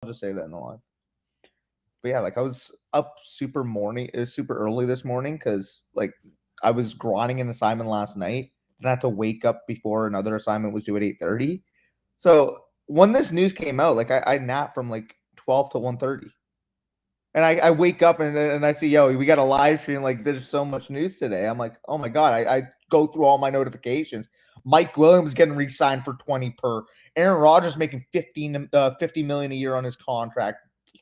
just say that in the live. But yeah, like I was up super early this morning because like I was grinding an assignment last night and I had to wake up before another assignment was due at 8:30. So when this news came out, like I napped from like 12 to 1:30. And I wake up and I see, yo, we got a live stream. Like, there's so much news today. I'm like, oh my God. I go through all my notifications. Mike Williams getting re-signed for 20 per. Aaron Rodgers making 50 million a year on his contract.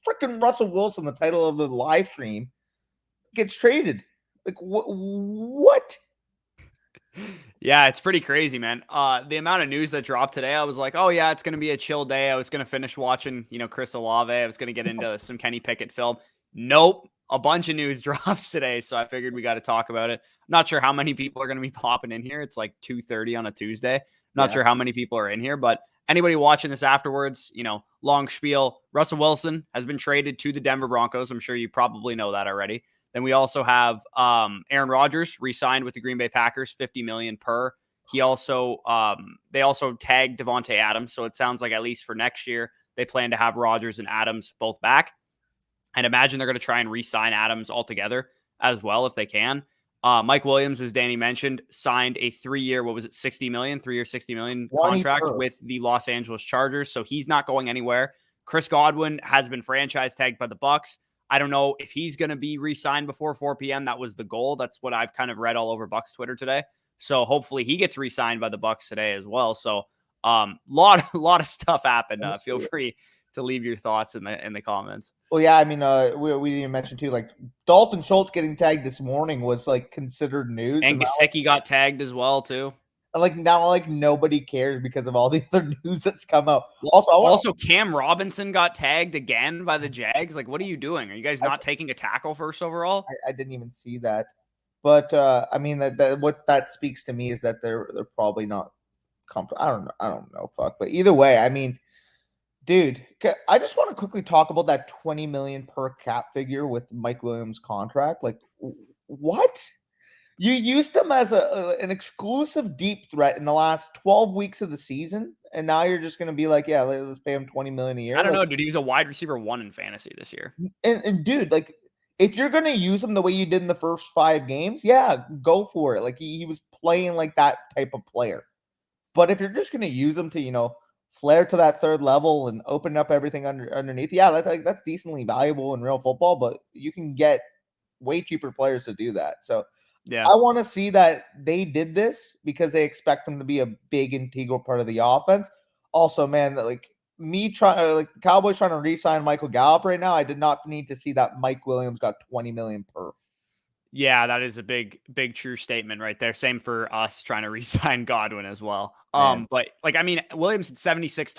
Freaking Russell Wilson, the title of the live stream, gets traded. Like, what? Yeah, it's pretty crazy, man. The amount of news that dropped today, I was like, oh yeah, it's going to be a chill day. I was going to finish watching, Chris Olave. I was going to get into some Kenny Pickett film. Nope. A bunch of news drops today, so I figured we got to talk about it. I'm not sure how many people are going to be popping in here. It's like 2:30 on a Tuesday. Not sure how many people are in here, but anybody watching this afterwards, long spiel. Russell Wilson has been traded to the Denver Broncos. I'm sure you probably know that already. Then we also have Aaron Rodgers re-signed with the Green Bay Packers, $50 million per. He also they also tagged Davante Adams, so it sounds like at least for next year they plan to have Rodgers and Adams both back. And imagine they're going to try and re-sign Adams altogether as well if they can. Mike Williams, as Danny mentioned, signed a 3-year, $60 million contract with the Los Angeles Chargers, so he's not going anywhere. Chris Godwin has been franchise tagged by the Bucs. I don't know if he's going to be re-signed before 4 p.m. That was the goal. That's what I've kind of read all over Bucs Twitter today. So hopefully he gets re-signed by the Bucs today as well. So lot of stuff happened. Feel free to leave your thoughts in the comments. Well, yeah, I mean, we didn't mention too, like Dalton Schultz getting tagged this morning was like considered news. And Gesicki got tagged as well too. And like now, like nobody cares because of all the other news that's come out. Also, Cam Robinson got tagged again by the Jags. Like, what are you doing? Are you guys not taking a tackle first overall? I didn't even see that. But I mean, that what that speaks to me is that they're probably not comfortable. I don't know, fuck. But either way, I mean, dude, I just want to quickly talk about that 20 million per cap figure with Mike Williams' contract. Like, what? You used him as an exclusive deep threat in the last 12 weeks of the season, and now you're just going to be like, yeah, let's pay him 20 million a year. I don't know, dude. He was a wide receiver 1 in fantasy this year. And dude, like, if you're going to use him the way you did in the first 5 games, yeah, go for it. Like, he was playing like that type of player. But if you're just going to use him to, flare to that third level and open up everything underneath, yeah, that's decently valuable in real football, but you can get way cheaper players to do that. So, yeah, I want to see that they did this because they expect him to be a big integral part of the offense. Also, man, the Cowboys trying to re-sign Michael Gallup right now, I did not need to see that Mike Williams got 20 million per. Yeah, that is a big true statement right there. Same for us trying to re-sign Godwin as well. But like, I mean, Williams had 76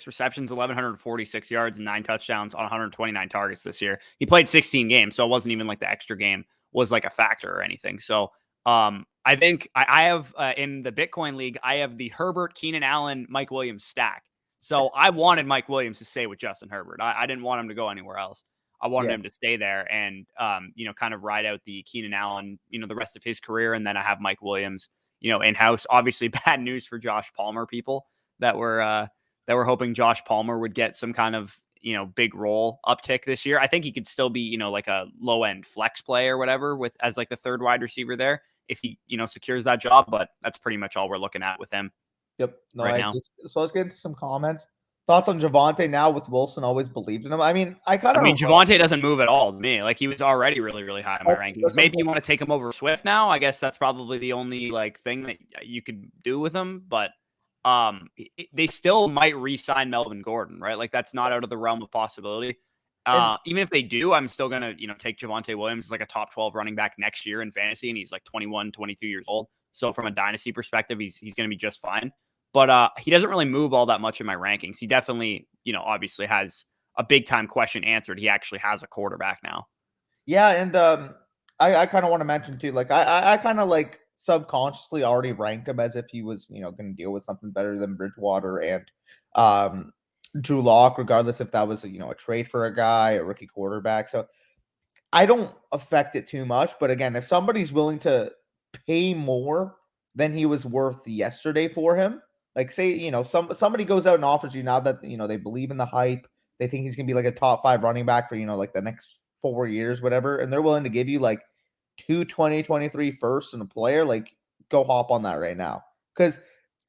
receptions, 1,146 yards, and 9 touchdowns on 129 targets this year. He played 16 games, so it wasn't even like the extra game was like a factor or anything. So I think I have in the Bitcoin League, I have the Herbert, Keenan Allen, Mike Williams stack. So I wanted Mike Williams to stay with Justin Herbert. I didn't want him to go anywhere else. I wanted him to stay there and, kind of ride out the Keenan Allen, the rest of his career. And then I have Mike Williams, in-house. Obviously bad news for Josh Palmer people that were hoping Josh Palmer would get some kind of, big role uptick this year. I think he could still be, like a low end flex play or whatever as like the third wide receiver there if he, secures that job. But that's pretty much all we're looking at with him. Yep. Now. So let's get into some comments. Thoughts on Javonte now with Wilson? Always believed in him. I mean, Javonte doesn't move at all to me. Like, he was already really, really high in my rankings. Maybe you want to take him over Swift now. I guess that's probably the only like thing that you could do with him. But they still might re-sign Melvin Gordon, right? Like, that's not out of the realm of possibility. Even if they do, I'm still gonna take Javonte Williams as like a top 12 running back next year in fantasy, and he's like 21, 22 years old. So from a dynasty perspective, he's gonna be just fine. But he doesn't really move all that much in my rankings. He definitely, obviously has a big-time question answered. He actually has a quarterback now. Yeah, and I kind of want to mention, too, like, I kind of, like, subconsciously already ranked him as if he was, going to deal with something better than Bridgewater and Drew Lock, regardless if that was, a trade for a guy, a rookie quarterback. So I don't affect it too much. But, again, if somebody's willing to pay more than he was worth yesterday for him, like, say, somebody goes out and offers you now that, they believe in the hype, they think he's gonna be like a top 5 running back for, like the next 4 years, whatever, and they're willing to give you like 2023 firsts and a player, like go hop on that right now. Because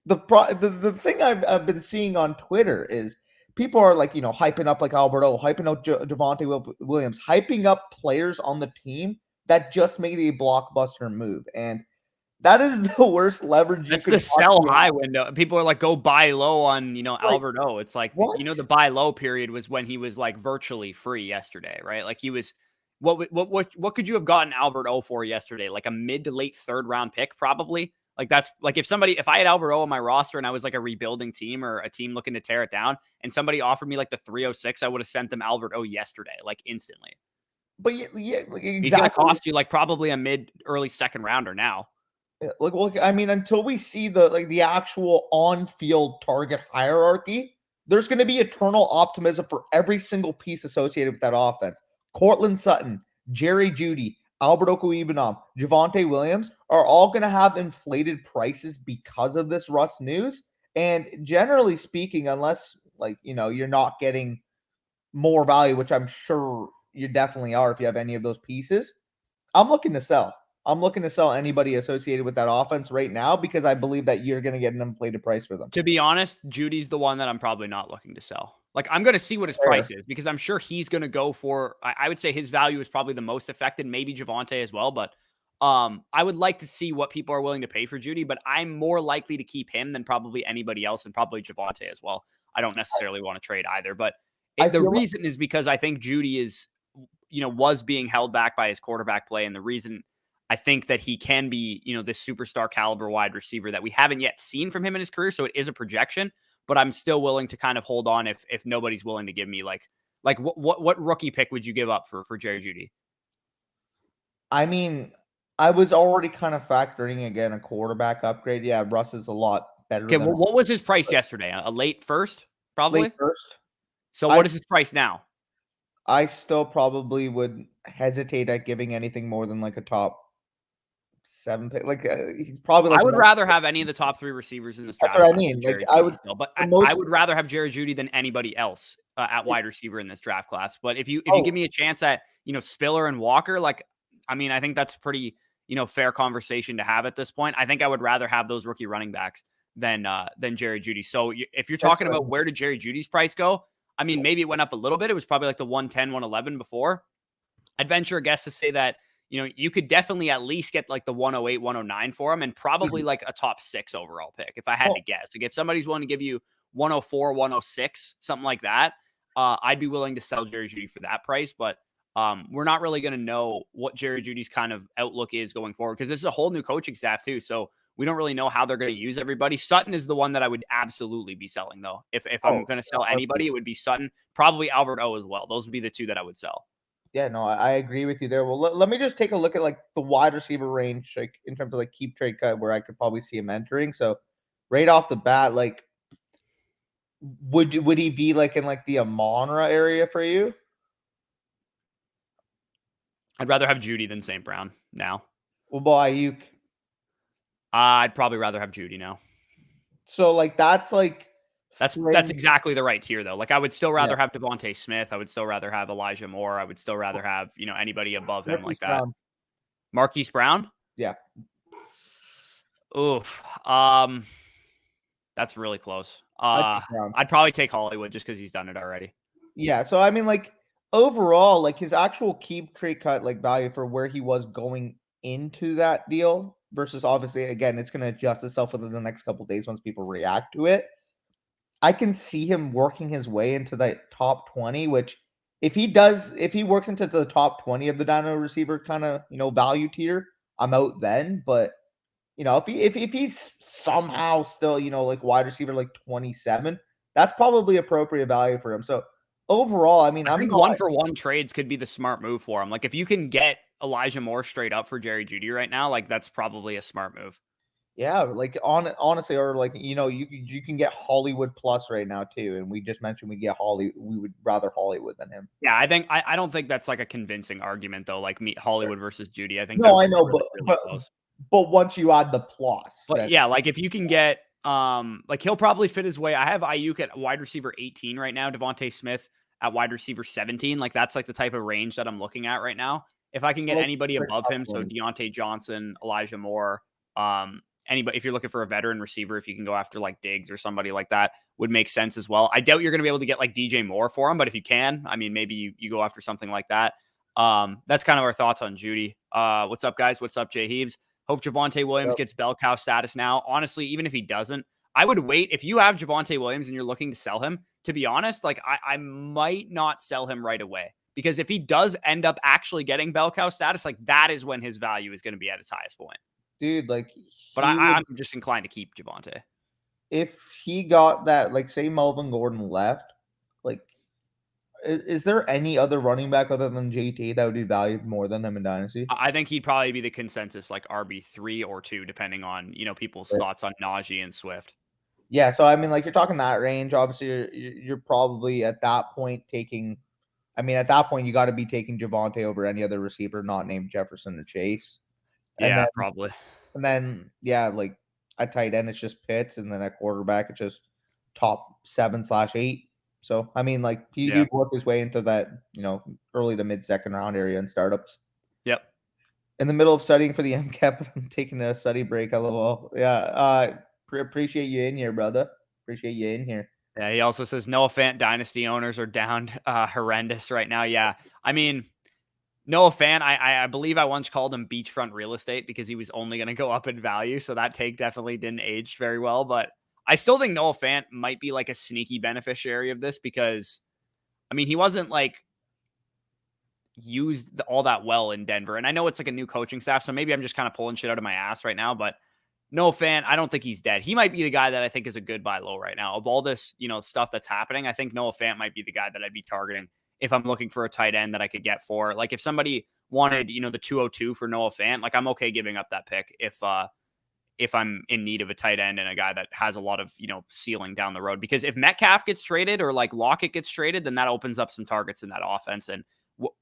the thing I've been seeing on Twitter is people are like, hyping up like Alberto, hyping up Davante Williams, hyping up players on the team that just made a blockbuster move. And that is the worst leverage you That's could the sell possibly high have. window. People are like, go buy low on, Like, Alberto. It's like, what? the buy low period was when he was like virtually free yesterday, right? Like he was, what could you have gotten Alberto for yesterday? Like a mid to late third round pick, probably. Like that's like if I had Alberto on my roster and I was like a rebuilding team or a team looking to tear it down and somebody offered me like the 306, I would have sent them Alberto yesterday, like instantly. But yeah, like, He's going to exactly. cost you like probably a mid early second rounder now. Look, I mean, until we see the actual on-field target hierarchy, there's going to be eternal optimism for every single piece associated with that offense. Cortland Sutton, Jerry Jeudy, Alberto Cuibanam, Javonte Williams are all going to have inflated prices because of this Russ news. And generally speaking, unless you're not getting more value, which I'm sure you definitely are if you have any of those pieces, I'm looking to sell. I'm looking to sell anybody associated with that offense right now because I believe that you're going to get an inflated price for them. To be honest, Judy's the one that I'm probably not looking to sell. Like I'm going to see what his price is because I'm sure he's going to go for. I would say his value is probably the most affected, maybe Javonte as well. But I would like to see what people are willing to pay for Judy. But I'm more likely to keep him than probably anybody else, and probably Javonte as well. I don't necessarily want to trade either, but the reason is because I think Judy is, was being held back by his quarterback play, and the reason I think that he can be, this superstar caliber wide receiver that we haven't yet seen from him in his career. So it is a projection, but I'm still willing to kind of hold on if nobody's willing to give me like what rookie pick would you give up for Jerry Jeudy? I mean, I was already kind of factoring again a quarterback upgrade. Yeah, Russ is a lot better. Okay, well, what was his price yesterday? A late first, probably. Late first. So what is his price now? I still probably would hesitate at giving anything more than like a top 7 pick. Like he's probably like. I would rather have any of the top 3 receivers in this draft. That's what I mean. Like I would, still, but I would rather have Jerry Jeudy than anybody else at wide receiver in this draft class. But if you give me a chance at Spiller and Walker, like I mean, I think that's pretty fair conversation to have at this point. I think I would rather have those rookie running backs than Jerry Jeudy. So if you're talking about where did Jerry Judy's price go, I mean, maybe it went up a little bit. It was probably like the 110, 111 before. I'd venture a guess to say that, you could definitely at least get like the 108, 109 for him and probably like a top 6 overall pick if I had to guess. Like if somebody's willing to give you 104, 106, something like that, I'd be willing to sell Jerry Jeudy for that price. But we're not really going to know what Jerry Judy's kind of outlook is going forward because this is a whole new coaching staff too. So we don't really know how they're going to use everybody. Sutton is the one that I would absolutely be selling though. If I'm going to sell anybody, it would be Sutton, probably Alberto as well. Those would be the 2 that I would sell. Yeah, no, I agree with you there. Well, let me just take a look at like the wide receiver range, like in terms of like keep trade cut, where I could probably see him entering. So, right off the bat, like, would he be like in like the Amon-Ra area for you? I'd rather have Jeudy than St. Brown now. Well, boy, Ayuk. I'd probably rather have Jeudy now. So like that's exactly the right tier though. Like I would still rather have Devontae Smith. I would still rather have Elijah Moore. I would still rather have, anybody above him like that. Marquise Brown? Yeah. Oof. That's really close. I'd probably take Hollywood just because he's done it already. Yeah. So I mean, like overall, like his actual keep trade cut like value for where he was going into that deal versus obviously again, it's going to adjust itself within the next couple of days once people react to it. I can see him working his way into that top 20, which if he works into the top 20 of the dino receiver kind of, value tier, I'm out then. But, if he's somehow still, like wide receiver, like 27, that's probably appropriate value for him. So overall, I mean, I think 1-for-1 trades could be the smart move for him. Like if you can get Elijah Moore straight up for Jerry Jeudy right now, like that's probably a smart move. Yeah, like honestly, or like you can get Hollywood plus right now too, and we just mentioned we would rather Hollywood than him. Yeah, I don't think that's like a convincing argument though. Like Hollywood versus Jeudy, I think. No, I know, really close. But once you add the plus, but yeah, like if you can get like he'll probably fit his way. I have Ayuk at wide receiver 18 right now. Devontae Smith at wide receiver 17. Like that's like the type of range that I'm looking at right now. If I can So get like anybody the above top him, so 20. Deontay Johnson, Elijah Moore, anybody, if you're looking for a veteran receiver, if you can go after like Diggs or somebody like that, would make sense as well. I doubt you're going to be able to get like DJ Moore for him, but if you can, I mean, maybe you go after something like that. That's kind of our thoughts on Judy. What's up, guys? What's up, Jay Heaves? Hope Javonte Williams gets bell cow status now. Honestly, even if he doesn't, I would wait. If you have Javonte Williams and you're looking to sell him, to be honest, like I might not sell him right away, because if he does end up actually getting bell cow status, like that is when his value is going to be at its highest point. Dude, like But he would, I'm just inclined to keep Javonte. if he got that, like say Melvin Gordon left, like is there any other running back other than JT that would be valued more than him in Dynasty? I think he'd probably be the consensus like RB3 or 2, depending on, people's Right. thoughts on Najee and Swift. Yeah, so I mean, like you're talking that range. Obviously, you're probably at that point taking. I mean, at that point, you got to be taking Javonte over any other receiver not named Jefferson or Chase, and Yeah, then probably. yeah, like at tight end it's just Pitts, and then at quarterback it's just top 7/8. So I mean, like Yeah. he'd work his way into that early to mid second round area in startups. Yep. In the middle of studying for the MCAT, I'm taking a study break. LOL. Yeah. Appreciate you in here, brother. Appreciate you in here. Yeah, he also says Noah Fant dynasty owners are down horrendous right now. Yeah. I mean, Noah Fant, I believe I once called him beachfront real estate because he was only going to go up in value. So that take definitely didn't age very well. But I still think Noah Fant might be like a sneaky beneficiary of this because, I mean, he wasn't like used all that well in Denver. And I know it's like a new coaching staff. So maybe I'm just kind of pulling shit out of my ass right now. But Noah Fant, I don't think he's dead. He might be the guy that I think is a good buy low right now. Of all this, stuff that's happening, I think Noah Fant might be the guy that I'd be targeting if I'm looking for a tight end that I could get for. Like if somebody wanted, the 202 for Noah Fant, like I'm okay giving up that pick if I'm in need of a tight end and a guy that has a lot of, ceiling down the road. Because if Metcalf gets traded or like Lockett gets traded, then that opens up some targets in that offense. And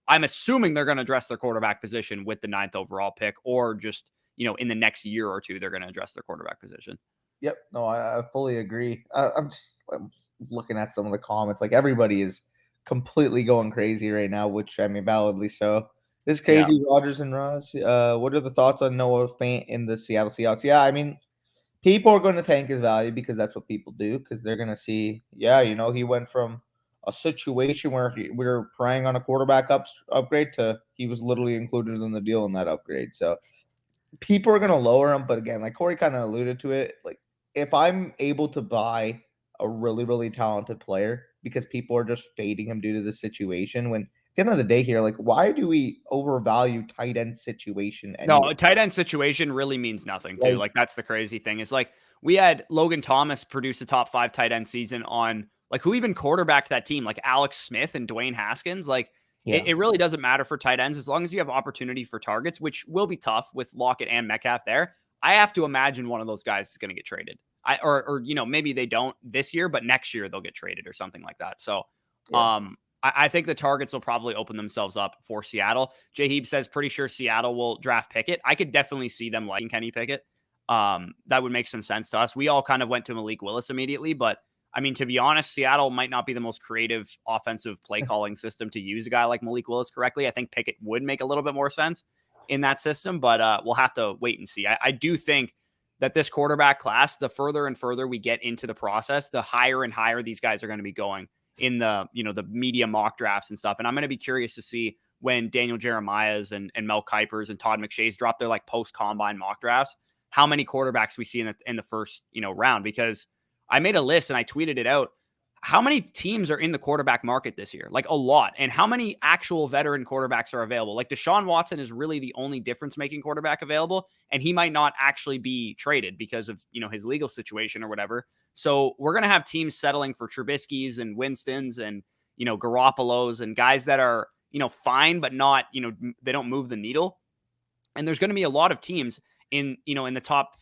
I'm assuming they're going to address their quarterback position with the 9th overall pick, or just, in the next year or two, they're going to address their quarterback position. Yep. No, I fully agree. I'm looking at some of the comments. Like everybody is completely going crazy right now, which I mean, validly so. This crazy Yeah. Rodgers and Russ. What are the thoughts on Noah Fant in the Seattle Seahawks? Yeah, I mean, people are going to tank his value because that's what people do, because they're going to see, yeah, he went from a situation where we were preying on a quarterback upgrade to he was literally included in the deal in that upgrade. So people are going to lower him. But again, like Corey kind of alluded to it, like if I'm able to buy a really, really talented player because people are just fading him due to the situation, when at the end of the day here, like why do we overvalue tight end situation No, anyway? a tight end situation really means nothing too. Like, Like that's the crazy thing. It's like we had Logan Thomas produce a top 5 tight end season on like who even quarterbacked that team, like Alex Smith and Dwayne Haskins. Like yeah, it really doesn't matter for tight ends as long as you have opportunity for targets, which will be tough with Lockett and Metcalf there. I have to imagine one of those guys is going to get traded. Or maybe they don't this year, but next year they'll get traded or something like that. So, yeah. I think the targets will probably open themselves up for Seattle. Jay Heeb says pretty sure Seattle will draft Pickett. I could definitely see them liking Kenny Pickett. That would make some sense to us. We all kind of went to Malik Willis immediately, but I mean, to be honest, Seattle might not be the most creative offensive play calling system to use a guy like Malik Willis correctly. I think Pickett would make a little bit more sense in that system, but we'll have to wait and see. I do think that this quarterback class, the further and further we get into the process, the higher and higher these guys are going to be going in the, the media mock drafts and stuff. And I'm going to be curious to see when Daniel Jeremiah's and Mel Kiper's and Todd McShay's drop their like post combine mock drafts, how many quarterbacks we see in the first, round, because I made a list and I tweeted it out. How many teams are in the quarterback market this year? Like a lot. And how many actual veteran quarterbacks are available? Like Deshaun Watson is really the only difference making quarterback available. And he might not actually be traded because of, his legal situation or whatever. So we're going to have teams settling for Trubisky's and Winston's and, Garoppolo's and guys that are, fine, but not, they don't move the needle. And there's going to be a lot of teams in the top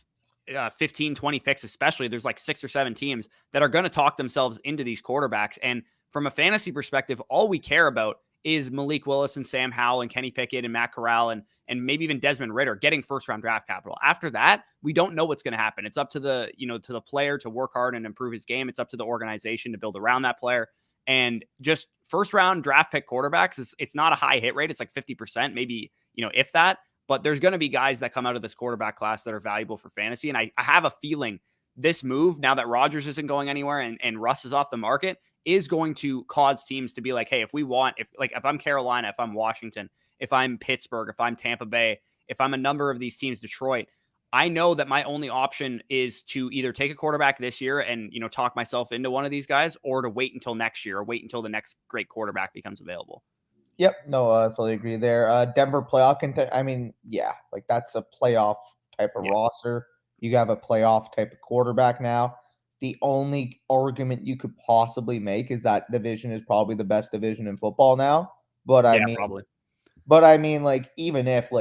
15, 20 picks, especially. There's like 6 or 7 teams that are going to talk themselves into these quarterbacks. And from a fantasy perspective, all we care about is Malik Willis and Sam Howell and Kenny Pickett and Matt Corral and maybe even Desmond Ridder getting first round draft capital. After that, we don't know what's going to happen. It's up to the, to the player to work hard and improve his game. It's up to the organization to build around that player. And just first round draft pick quarterbacks, it's not a high hit rate. It's like 50%, maybe, if that. But there's going to be guys that come out of this quarterback class that are valuable for fantasy. And I have a feeling this move, now that Rodgers isn't going anywhere and Russ is off the market, is going to cause teams to be like, hey, if I'm Carolina, if I'm Washington, if I'm Pittsburgh, if I'm Tampa Bay, if I'm a number of these teams, Detroit, I know that my only option is to either take a quarterback this year and, talk myself into one of these guys, or to wait until next year, or wait until the next great quarterback becomes available. Yep. No, I fully agree there. Denver playoff I mean, yeah, like that's a playoff type of roster. You have a playoff type of quarterback now. The only argument you could possibly make is that division is probably the best division in football now. But Probably. But I mean, like, even if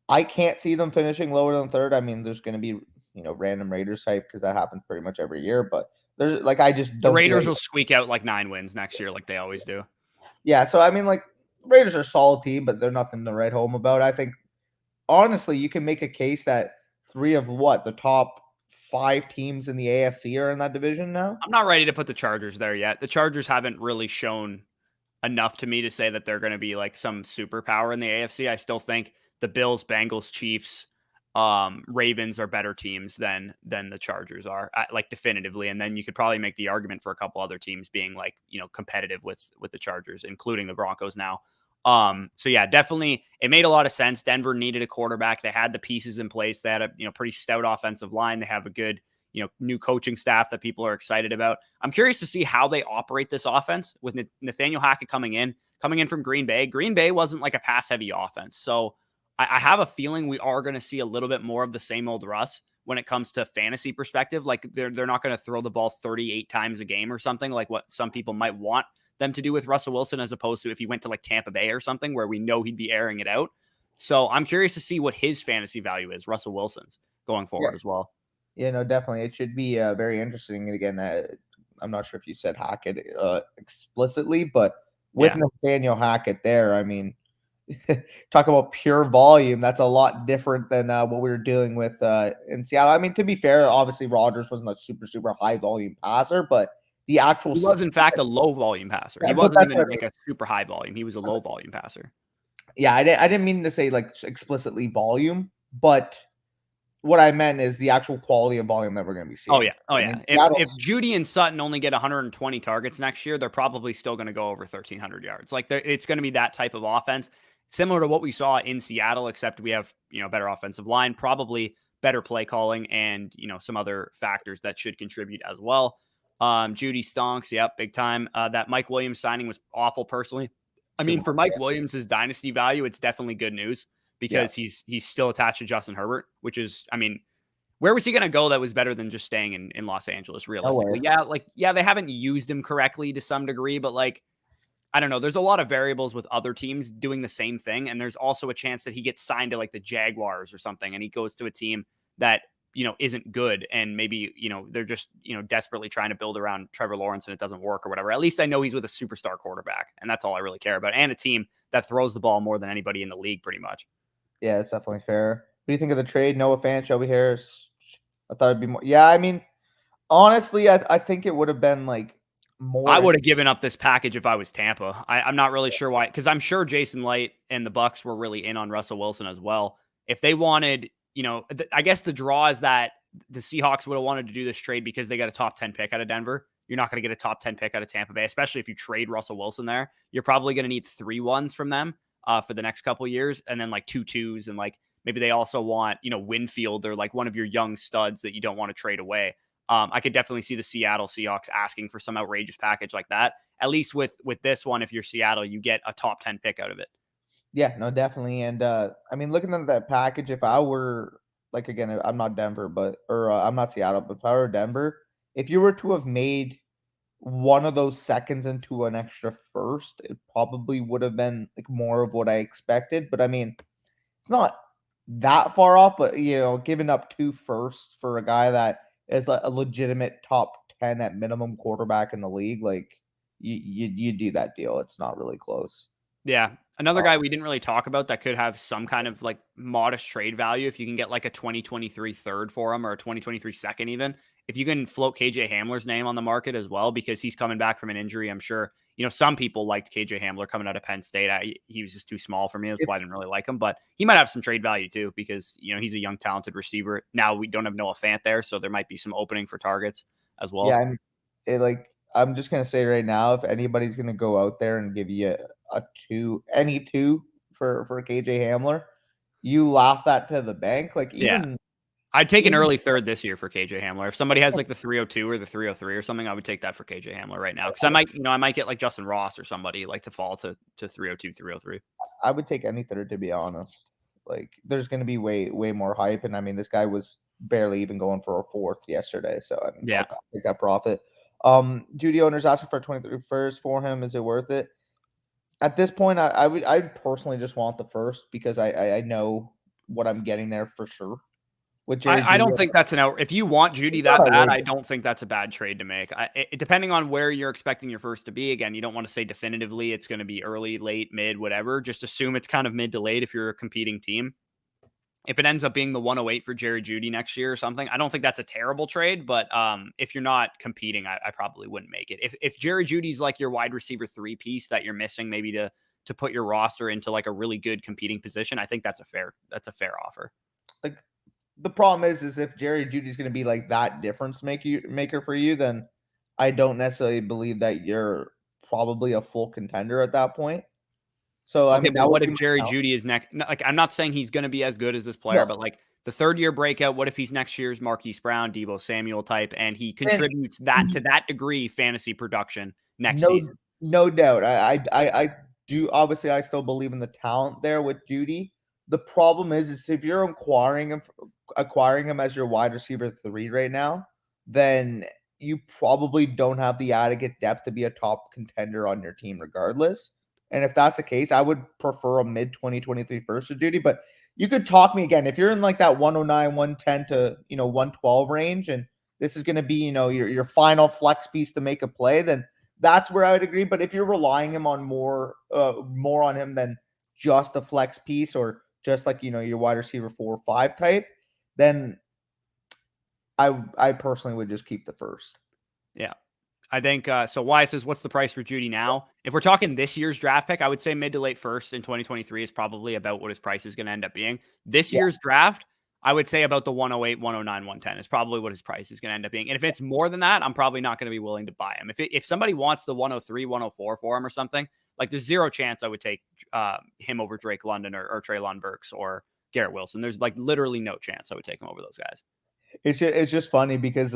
I can't see them finishing lower than third. I mean, there's going to be random Raiders type because that happens pretty much every year. But there's I just don't. The Raiders will squeak out like 9 wins next year, like they always do. Yeah, so I mean, Raiders are a solid team, but they're nothing to write home about. I think honestly, you can make a case that 3 of the top 5 teams in the AFC are in that division now. I'm not ready to put the Chargers there yet. The Chargers haven't really shown enough to me to say that they're going to be like some superpower in the AFC. I still think the Bills, Bengals, Chiefs, Ravens are better teams than the Chargers are, like definitively. And then you could probably make the argument for a couple other teams being like, competitive with the Chargers, including the Broncos now. So yeah, definitely it made a lot of sense. Denver needed a quarterback. They had the pieces in place. They had a, pretty stout offensive line. They have a good, new coaching staff that people are excited about. I'm curious to see how they operate this offense with Nathaniel Hackett coming in from Green Bay. Green Bay wasn't like a pass heavy offense. So I have a feeling we are going to see a little bit more of the same old Russ when it comes to fantasy perspective. Like they're not going to throw the ball 38 times a game or something like what some people might want them to do with Russell Wilson, as opposed to if he went to like Tampa Bay or something where we know he'd be airing it out. So I'm curious to see what his fantasy value is, Russell Wilson's, going forward as well. Yeah, no, definitely. It should be very interesting. And again, I'm not sure if you said Hackett explicitly, but with Nathaniel Hackett there, I mean, talk about pure volume. That's a lot different than what we were dealing with in Seattle. I mean, to be fair, obviously Rodgers wasn't a super high volume passer, but the actual he was in fact a low volume passer. He wasn't even like a super high volume. He was a low volume passer. Yeah, I didn't mean to say like explicitly volume, but what I meant is the actual quality of volume that we're going to be seeing. Oh yeah. I mean, if Judy and Sutton only get 120 targets next year, they're probably still going to go over 1,300 yards. Like it's going to be that type of offense, similar to what we saw in Seattle, except we have better offensive line, probably better play calling, and some other factors that should contribute as well. Judy stonks, yep, big time. That Mike Williams signing was awful personally. I mean, for Mike Williams' dynasty value, it's definitely good news because he's still attached to Justin Herbert, which is, I mean, where was he going to go that was better than just staying in Los Angeles, realistically? They haven't used him correctly to some degree, but I don't know. There's a lot of variables with other teams doing the same thing. And there's also a chance that he gets signed to like the Jaguars or something, and he goes to a team that, isn't good. And maybe, they're just, desperately trying to build around Trevor Lawrence and it doesn't work or whatever. At least I know he's with a superstar quarterback, and that's all I really care about. And a team that throws the ball more than anybody in the league, pretty much. Yeah, it's definitely fair. What do you think of the trade? Noah Fant, Shelby Harris? I thought it'd be more. Yeah, I mean, honestly, I think it would have been more. I would have given up this package if I was Tampa. I'm not really sure why, because I'm sure Jason Light and the Bucks were really in on Russell Wilson as well. If they wanted, I guess the draw is that the Seahawks would have wanted to do this trade because they got a top 10 pick out of Denver. You're not going to get a top 10 pick out of Tampa Bay, especially if you trade Russell Wilson there. You're probably going to need 3 1s from them for the next couple of years, and then 2 2s, and maybe they also want, Winfield or one of your young studs that you don't want to trade away. I could definitely see the Seattle Seahawks asking for some outrageous package like that. At least with this one, if you're Seattle, you get a top 10 pick out of it. Yeah, no, definitely. And I mean, looking at that package, if I were again, I'm not Denver, I'm not Seattle, but if I were Denver, if you were to have made one of those seconds into an extra first, it probably would have been more of what I expected. But I mean, it's not that far off, but giving up 2 firsts for a guy that is a legitimate top 10 at minimum quarterback in the league, you do that deal. It's not really close. Yeah. Another guy we didn't really talk about that could have some kind of modest trade value if you can get a 2023 third for him or a 2023 second even if you can float KJ Hamler's name on the market as well, because he's coming back from an injury, I'm sure, some people liked KJ Hamler coming out of Penn State. He was just too small for me. That's why I didn't really like him, but he might have some trade value too, because, he's a young, talented receiver. Now we don't have Noah Fant there, so there might be some opening for targets as well. Yeah, I'm just gonna say right now, if anybody's gonna go out there and give you any two for KJ Hamler, you laugh that to the bank. Like even I'd take an early third this year for KJ Hamler. If somebody has like the 302 or the 303 or something, I would take that for KJ Hamler right now, because I might get like Justin Ross or somebody like to fall to 302, 303. I would take any third, to be honest. Like there's gonna be way more hype, and I mean this guy was barely even going for a fourth yesterday, so I mean, I'll take that profit. Judy owners asking for a 23 first for him. Is it worth it? At this point, I'd personally just want the first, because I know what I'm getting there for sure. I don't think that's if you want Judy that bad, I don't think that's a bad trade to make. Depending on where you're expecting your first to be, again, you don't want to say definitively it's going to be early, late, mid, whatever. Just assume it's kind of mid to late if you're a competing team. If it ends up being the 108 for Jerry Jeudy next year or something, I don't think that's a terrible trade. But if you're not competing, I probably wouldn't make it. If Jerry Judy's like your wide receiver 3 piece that you're missing, maybe to put your roster into like a really good competing position, I think that's a fair offer. Like the problem is if Jerry Jeudy's going to be like that difference maker for you, then I don't necessarily believe that you're probably a full contender at that point. So okay, but what if Jerry Jeudy is next? Like, I'm not saying he's going to be as good as this player, but like the 3rd-year breakout, what if he's next year's Marquise Brown, Deebo Samuel type, and he contributes to that degree fantasy production next season? No doubt. I do. Obviously, I still believe in the talent there with Jeudy. The problem is if you're acquiring him as your wide receiver 3 right now, then you probably don't have the adequate depth to be a top contender on your team regardless. And if that's the case, I would prefer a mid 2023 first to Jeudy. But you could talk me again if you're in like that 109, 110 to 112 range, and this is going to be your final flex piece to make a play, then that's where I would agree. But if you're relying him on more on him than just a flex piece, or just like your wide receiver 4 or 5 type, then I personally would just keep the first. Yeah. I think so. Wyatt says, what's the price for Jeudy now? If we're talking this year's draft pick, I would say mid to late first in 2023 is probably about what his price is going to end up being. This year's draft, I would say about the 108, 109, 110 is probably what his price is going to end up being. And if it's more than that, I'm probably not going to be willing to buy him. If somebody wants the 103, 104 for him or something, like there's zero chance I would take him over Drake London or Treylon Burks or Garrett Wilson. There's like literally no chance I would take him over those guys. It's just funny because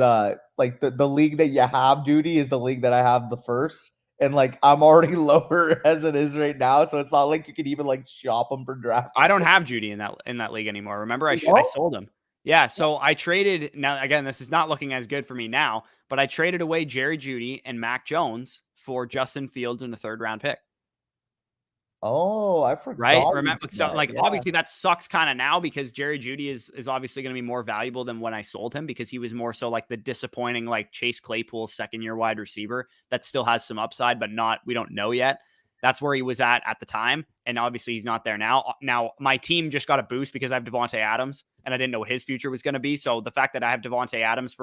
like the league that you have Jeudy is the league that I have the first, and like I'm already lower as it is right now, so it's not like you could even like shop him for draft. I don't have Jeudy in that league anymore. Remember, I sold him. Yeah, so I traded. Now again, this is not looking as good for me now, but I traded away Jerry Jeudy and Mac Jones for Justin Fields in the 3rd round pick. Oh, I forgot. Right? Remember, so like obviously that sucks kind of now, because Jerry Jeudy is obviously going to be more valuable than when I sold him, because he was more so like the disappointing like Chase Claypool 2nd-year wide receiver that still has some upside, but we don't know yet. That's where he was at the time, and obviously he's not there now. Now my team just got a boost because I have Davante Adams, and I didn't know what his future was going to be. So the fact that I have Davante Adams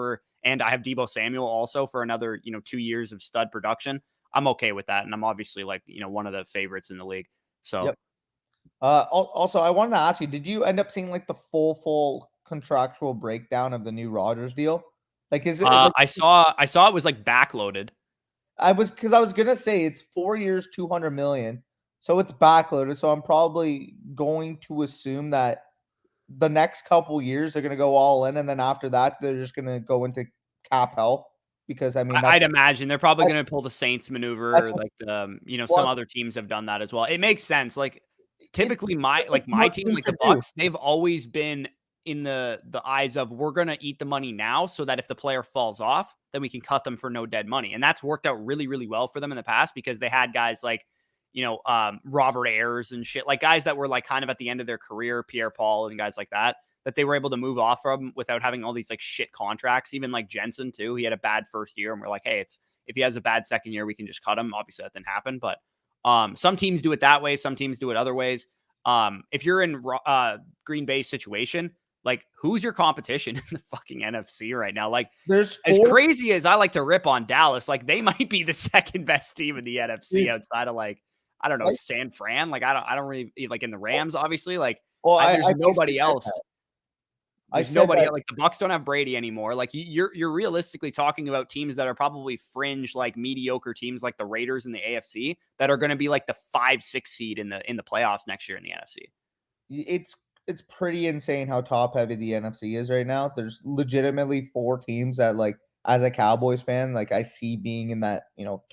and I have Deebo Samuel also for another 2 years of stud production, I'm okay with that. And I'm obviously like, one of the favorites in the league. So, yep. Also, I wanted to ask you, did you end up seeing like the full contractual breakdown of the new Rodgers deal? Like, is it? I saw it was like backloaded. I was going to say it's 4 years, 200 million. So it's backloaded. So I'm probably going to assume that the next couple years they're going to go all in. And then after that, they're just going to go into cap hell. Because I mean, I'd imagine they're probably going to pull the Saints maneuver, like some other teams have done that as well. It makes sense. Like typically, my team, like the Bucks, they've always been in the eyes of we're going to eat the money now, so that if the player falls off, then we can cut them for no dead money, and that's worked out really, really well for them in the past, because they had guys like Robert Ayers and shit, like guys that were like kind of at the end of their career, Pierre Paul and guys like that they were able to move off from without having all these like shit contracts. Even like Jensen too. He had a bad first year and we're like, hey, if he has a bad second year, we can just cut him. Obviously that didn't happen, but some teams do it that way. Some teams do it other ways. If you're in Green Bay's situation, like, who's your competition in the fucking NFC right now? Like, There's as 4 crazy as I like to rip on Dallas, like, they might be the second best team in the NFC outside of, like, I don't know, right? San Fran. Like, I don't really like in the Rams, obviously. Like, Well, there's I basically nobody said else. that. I There's said nobody that else. Like, the Bucks don't have Brady anymore. Like, you're realistically talking about teams that are probably fringe, like mediocre teams, like the Raiders in the AFC, that are going to be like the 5-6 seed in the playoffs next year in the NFC. it's pretty insane how top heavy the NFC is right now. There's legitimately 4 teams that, like, as a Cowboys fan, like, I see being in that,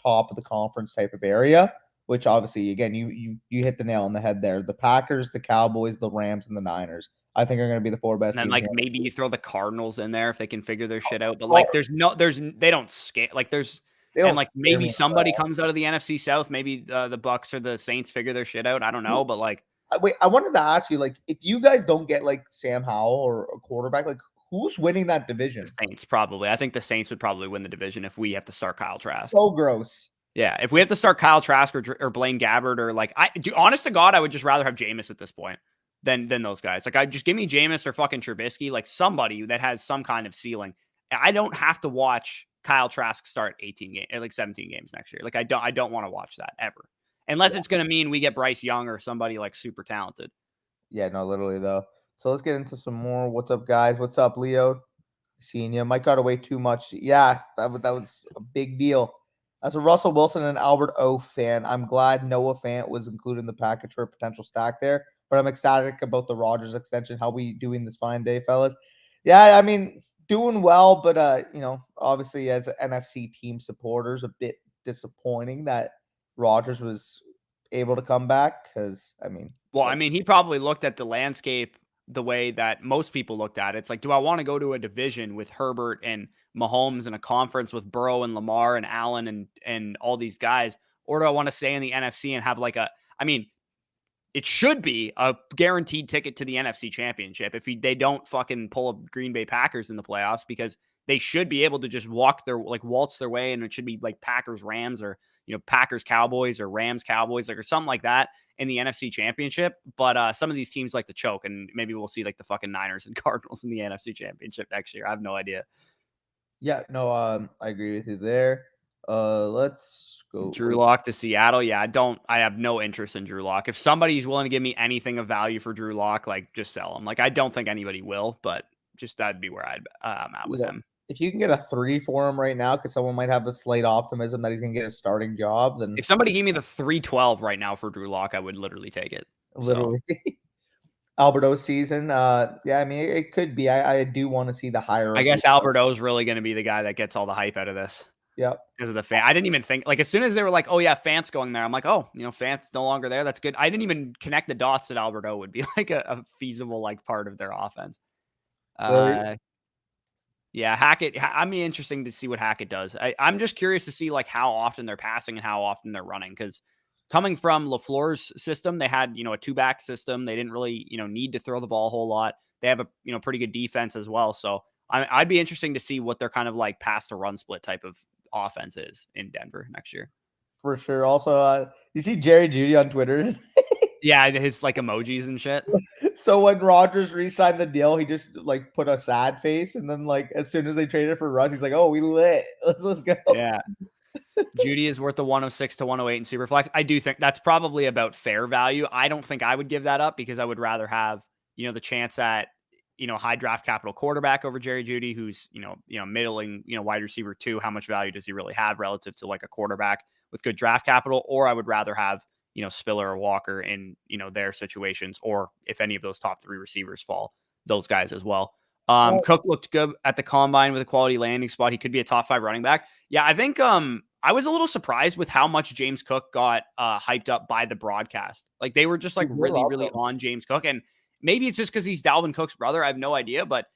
top of the conference type of area, which obviously, again, you hit the nail on the head there. The Packers, the Cowboys, the Rams, and the Niners, I think are going to be the 4 best And then, teams. like, maybe you throw the Cardinals in there if they can figure their shit out. But, Well, like, they don't scale. Like, they and, don't like, scare maybe me. somebody comes out of the NFC South. Maybe the Bucks or the Saints figure their shit out. I don't know. But, like, Wait, I wanted to ask you, like, if you guys don't get, like, Sam Howell or a quarterback, like, who's winning that division? the Saints probably. I think the Saints would probably win the division if we have to start Kyle Trask. So gross. Yeah, if we have to start Kyle Trask or Blaine Gabbert or, like, honest to God, I would just rather have Jameis at this point than those guys. Like, I just give me Jameis or fucking Trubisky, like somebody that has some kind of ceiling. I don't have to watch Kyle Trask start 18 games, like 17 games next year. Like, I don't want to watch that ever, unless it's going to mean we get Bryce Young or somebody like super talented. Yeah, no, literally though. So let's get into some more. What's up, guys? What's up, Leo? Seeing you. Mike got away too much. Yeah, that was a big deal. As a Russell Wilson and Albert O fan, I'm glad Noah Fant was included in the package for a potential stack there. But I'm ecstatic about the Rodgers extension. How we doing this fine day, fellas? Yeah, I mean, doing well, but obviously as NFC team supporters, a bit disappointing that Rodgers was able to come back because Well, I like, mean, he probably looked at the landscape the way that most people looked at it. It's like, do I want to go to a division with Herbert and Mahomes and a conference with Burrow and Lamar and Allen and all these guys, or do I want to stay in the NFC and have like I mean, it should be a guaranteed ticket to the NFC Championship if they don't fucking pull up Green Bay Packers in the playoffs, because they should be able to just waltz their way, and it should be like Packers Rams or Packers Cowboys or Rams Cowboys, like, or something like that in the NFC Championship. But some of these teams like to choke, and maybe we'll see like the fucking Niners and Cardinals in the NFC Championship next year. I have no idea. yeah, no, I agree with you there. Let's go. Drew Lock to Seattle. Yeah, I have no interest in Drew Lock. If somebody's willing to give me anything of value for Drew Lock, like, just sell him. Like, I don't think anybody will, but just that'd be where I'm at with him. If you can get a 3 for him right now, because someone might have a slight optimism that he's gonna get a starting job, then If somebody gave me the 312 right now for Drew Lock, I would literally take it. literally Alberto season. Yeah, I mean it could be. I do want to see the higher. I guess Alberto is really going to be the guy that gets all the hype out of this. Yep. Because of the fan. I didn't even think, like, as soon as they were like, oh yeah, Fant's going there, I'm like, oh, Fant's no longer there. That's good. I didn't even connect the dots that Alberto would be like a feasible, like, part of their offense. Yeah, Hackett. I mean, interesting to see what Hackett does. I'm just curious to see, like, how often they're passing and how often they're running, because coming from LaFleur's system, they had, a 2-back system. They didn't really, need to throw the ball a whole lot. They have a, pretty good defense as well. So I'd be interesting to see what their kind of like pass to run split type of offense is in Denver next year. For sure. Also, you see Jerry Jeudy on Twitter. Yeah, his like emojis and shit. So when Rodgers re-signed the deal, he just like put a sad face, and then like as soon as they traded for Russ, he's like, "Oh, we lit. Let's go." Yeah. Jeudy is worth the 106 to 108 in superflex. I do think that's probably about fair value. I don't think I would give that up, because I would rather have, the chance at, high draft capital quarterback over Jerry Jeudy, who's, middling, wide receiver 2. How much value does he really have relative to like a quarterback with good draft capital? Or I would rather have, Spiller or Walker in, their situations, or if any of those top 3 receivers fall, those guys as well. Cook looked good at the combine with a quality landing spot. He could be a top 5 running back. Yeah, I think I was a little surprised with how much James Cook got hyped up by the broadcast. Like, they were just like really on James Cook, and maybe it's just because he's Dalvin Cook's brother. I have no idea, but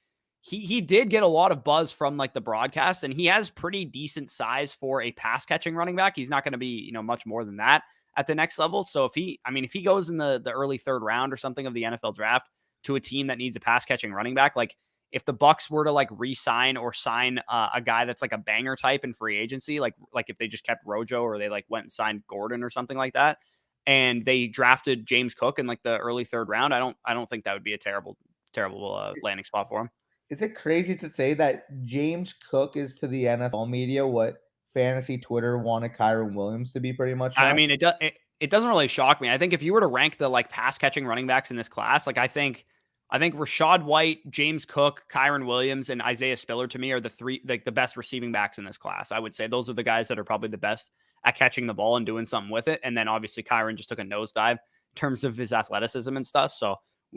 he did get a lot of buzz from like the broadcast, and he has pretty decent size for a pass catching running back. He's not going to be, much more than that at the next level. So if he goes in the early 3rd round or something of the NFL draft to a team that needs a pass catching running back, like if the Bucks were to like re-sign or sign a guy that's like a banger type in free agency, like if they just kept Rojo, or they like went and signed Gordon or something like that, and they drafted James Cook in like the early 3rd round, I don't think that would be a terrible landing spot for him. Is it crazy to say that James Cook is to the NFL media what fantasy Twitter wanted Kyron Williams to be pretty much I now? mean, it doesn't really shock me. I think if you were to rank the like pass catching running backs in this class, like I think Rachaad White, James Cook, Kyron Williams, and Isaiah Spiller to me are the three like the best receiving backs in this class. I would say those are the guys that are probably the best at catching the ball and doing something with it. And then obviously Kyron just took a nosedive in terms of his athleticism and stuff. So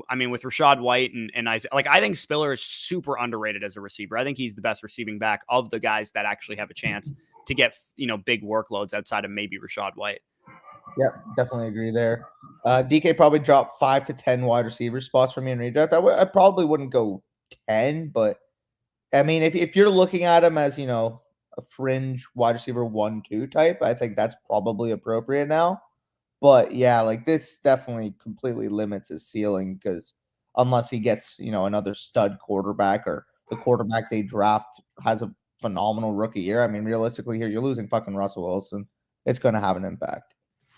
I mean, with Rachaad White and Isaiah, like I think Spiller is super underrated as a receiver. I think he's the best receiving back of the guys that actually have a chance to get big workloads outside of maybe Rachaad White. Yep, definitely agree there. DK probably dropped 5 to 10 wide receiver spots for me in redraft. I probably wouldn't go 10, but I mean, if you're looking at him as, a fringe wide receiver 1-2 type, I think that's probably appropriate now. But yeah, like this definitely completely limits his ceiling because unless he gets, another stud quarterback or the quarterback they draft has a phenomenal rookie year. I mean, realistically here, you're losing fucking Russell Wilson. It's going to have an impact.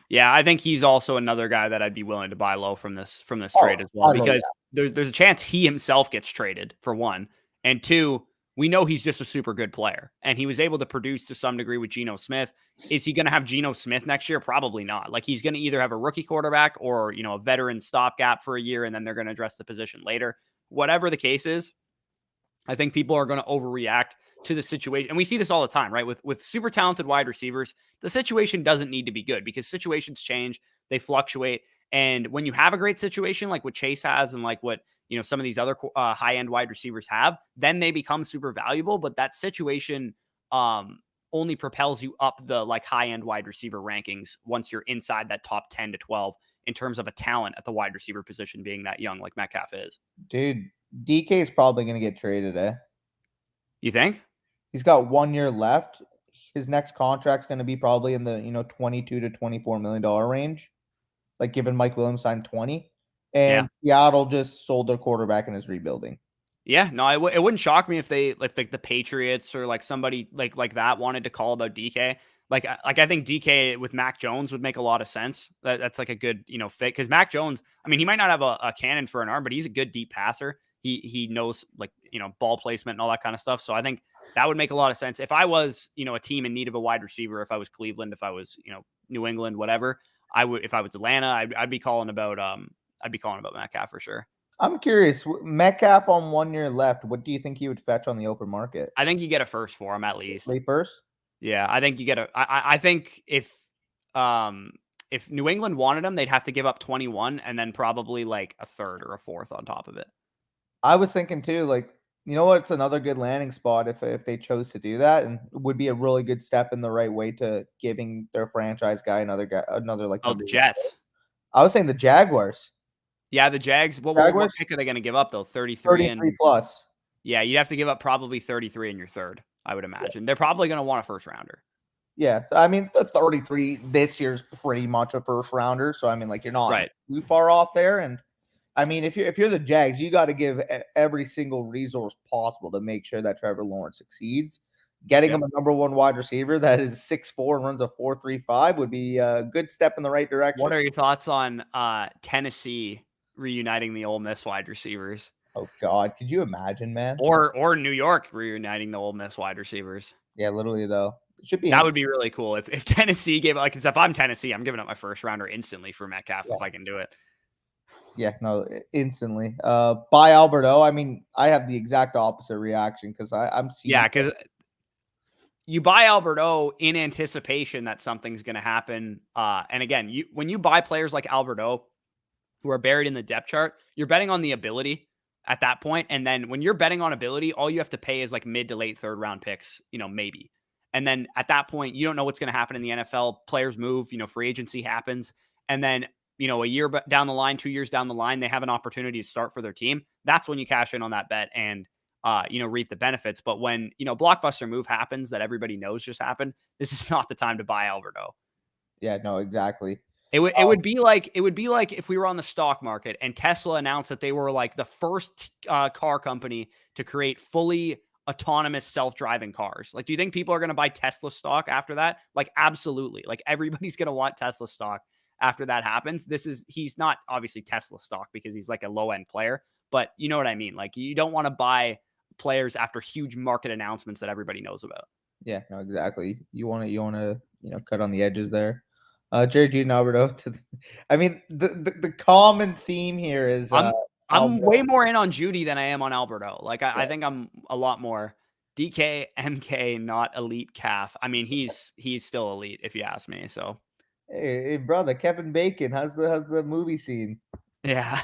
Yeah, I think he's also another guy that I'd be willing to buy low from this trade as well, because there's a chance he himself gets traded for one, and two, we know he's just a super good player, and he was able to produce to some degree with Geno Smith. Is he going to have Geno Smith next year? Probably not. Like he's going to either have a rookie quarterback or a veteran stopgap for a year, and then they're going to address the position later. Whatever the case is, I think people are going to overreact to the situation. And we see this all the time, right? With super talented wide receivers, the situation doesn't need to be good because situations change, they fluctuate. And when you have a great situation like what Chase has and like what, some of these other high-end wide receivers have, then they become super valuable. But that situation only propels you up the like high-end wide receiver rankings once you're inside that top 10 to 12 in terms of a talent at the wide receiver position being that young like Metcalf is. Dude, DK is probably going to get traded, eh? You think? He's got 1 year left. His next contract's going to be probably in the, $22 to $24 million range. Like given Mike Williams signed 20. And Seattle just sold their quarterback and is rebuilding. Yeah, no, it wouldn't shock me if they like the Patriots or like somebody like that wanted to call about DK. Like I think DK with Mac Jones would make a lot of sense. That's like a good fit because Mac Jones. I mean, he might not have a cannon for an arm, but he's a good deep passer. He knows like ball placement and all that kind of stuff. So I think that would make a lot of sense. If I was a team in need of a wide receiver, if I was Cleveland, if I was New England, whatever, I would. If I was Atlanta, I'd be calling about Metcalf for sure. I'm curious. Metcalf on 1 year left. What do you think he would fetch on the open market? I think you get a first for him at least. Late first? Yeah, I think you get I think if New England wanted him, they'd have to give up 21 and then probably like a third or a fourth on top of it. I was thinking too, like, you know what? It's another good landing spot if they chose to do that, and it would be a really good step in the right way to giving their franchise guy another like. Oh, the Jets. I was saying the Jaguars. Yeah, the Jags. What pick are they going to give up though? 33 plus. Yeah, you'd have to give up probably 33 in your third, I would imagine. Yeah. They're probably going to want a first rounder. Yeah, so I mean the 33 this year's pretty much a first rounder, so I mean like you're not too far off there. And I mean if you're the Jags, you got to give every single resource possible to make sure that Trevor Lawrence succeeds. Getting him a number one wide receiver that is 6'4" and runs a 4.35 would be a good step in the right direction. What are your thoughts on Tennessee reuniting the Ole Miss wide receivers? Oh God, could you imagine, man? Or New York reuniting the Ole Miss wide receivers. Yeah, literally though. It should be that would be really cool if Tennessee gave like if I'm Tennessee, I'm giving up my first rounder instantly for Metcalf if I can do it. Yeah, no, instantly. By Alberto, I mean I have the exact opposite reaction because I'm seeing because you buy Alberto in anticipation that something's going to happen. And again, when you buy players like Alberto who are buried in the depth chart, you're betting on the ability at that point. And then when you're betting on ability, all you have to pay is like mid to late third round picks, maybe. And then at that point, you don't know what's going to happen in the NFL. Players move, free agency happens. And then, a year down the line, 2 years down the line, they have an opportunity to start for their team. That's when you cash in on that bet and, reap the benefits. But when, blockbuster move happens that everybody knows just happened, this is not the time to buy Alberto. Yeah, no, exactly. It would be like if we were on the stock market and Tesla announced that they were like the first car company to create fully autonomous self-driving cars. Like, do you think people are going to buy Tesla stock after that? Like, absolutely. Like, everybody's going to want Tesla stock after that happens. He's not obviously Tesla stock because he's like a low-end player, but you know what I mean? Like, you don't want to buy players after huge market announcements that everybody knows about. Yeah, no, exactly. You want to cut on the edges there. Jerry G and Alberto. I mean, the common theme here is I'm way more in on Judy than I am on Alberto. Like, I think I'm a lot more DK, MK, not elite calf. I mean, he's still elite if you ask me. So hey, brother, Kevin Bacon, how's the movie scene? yeah.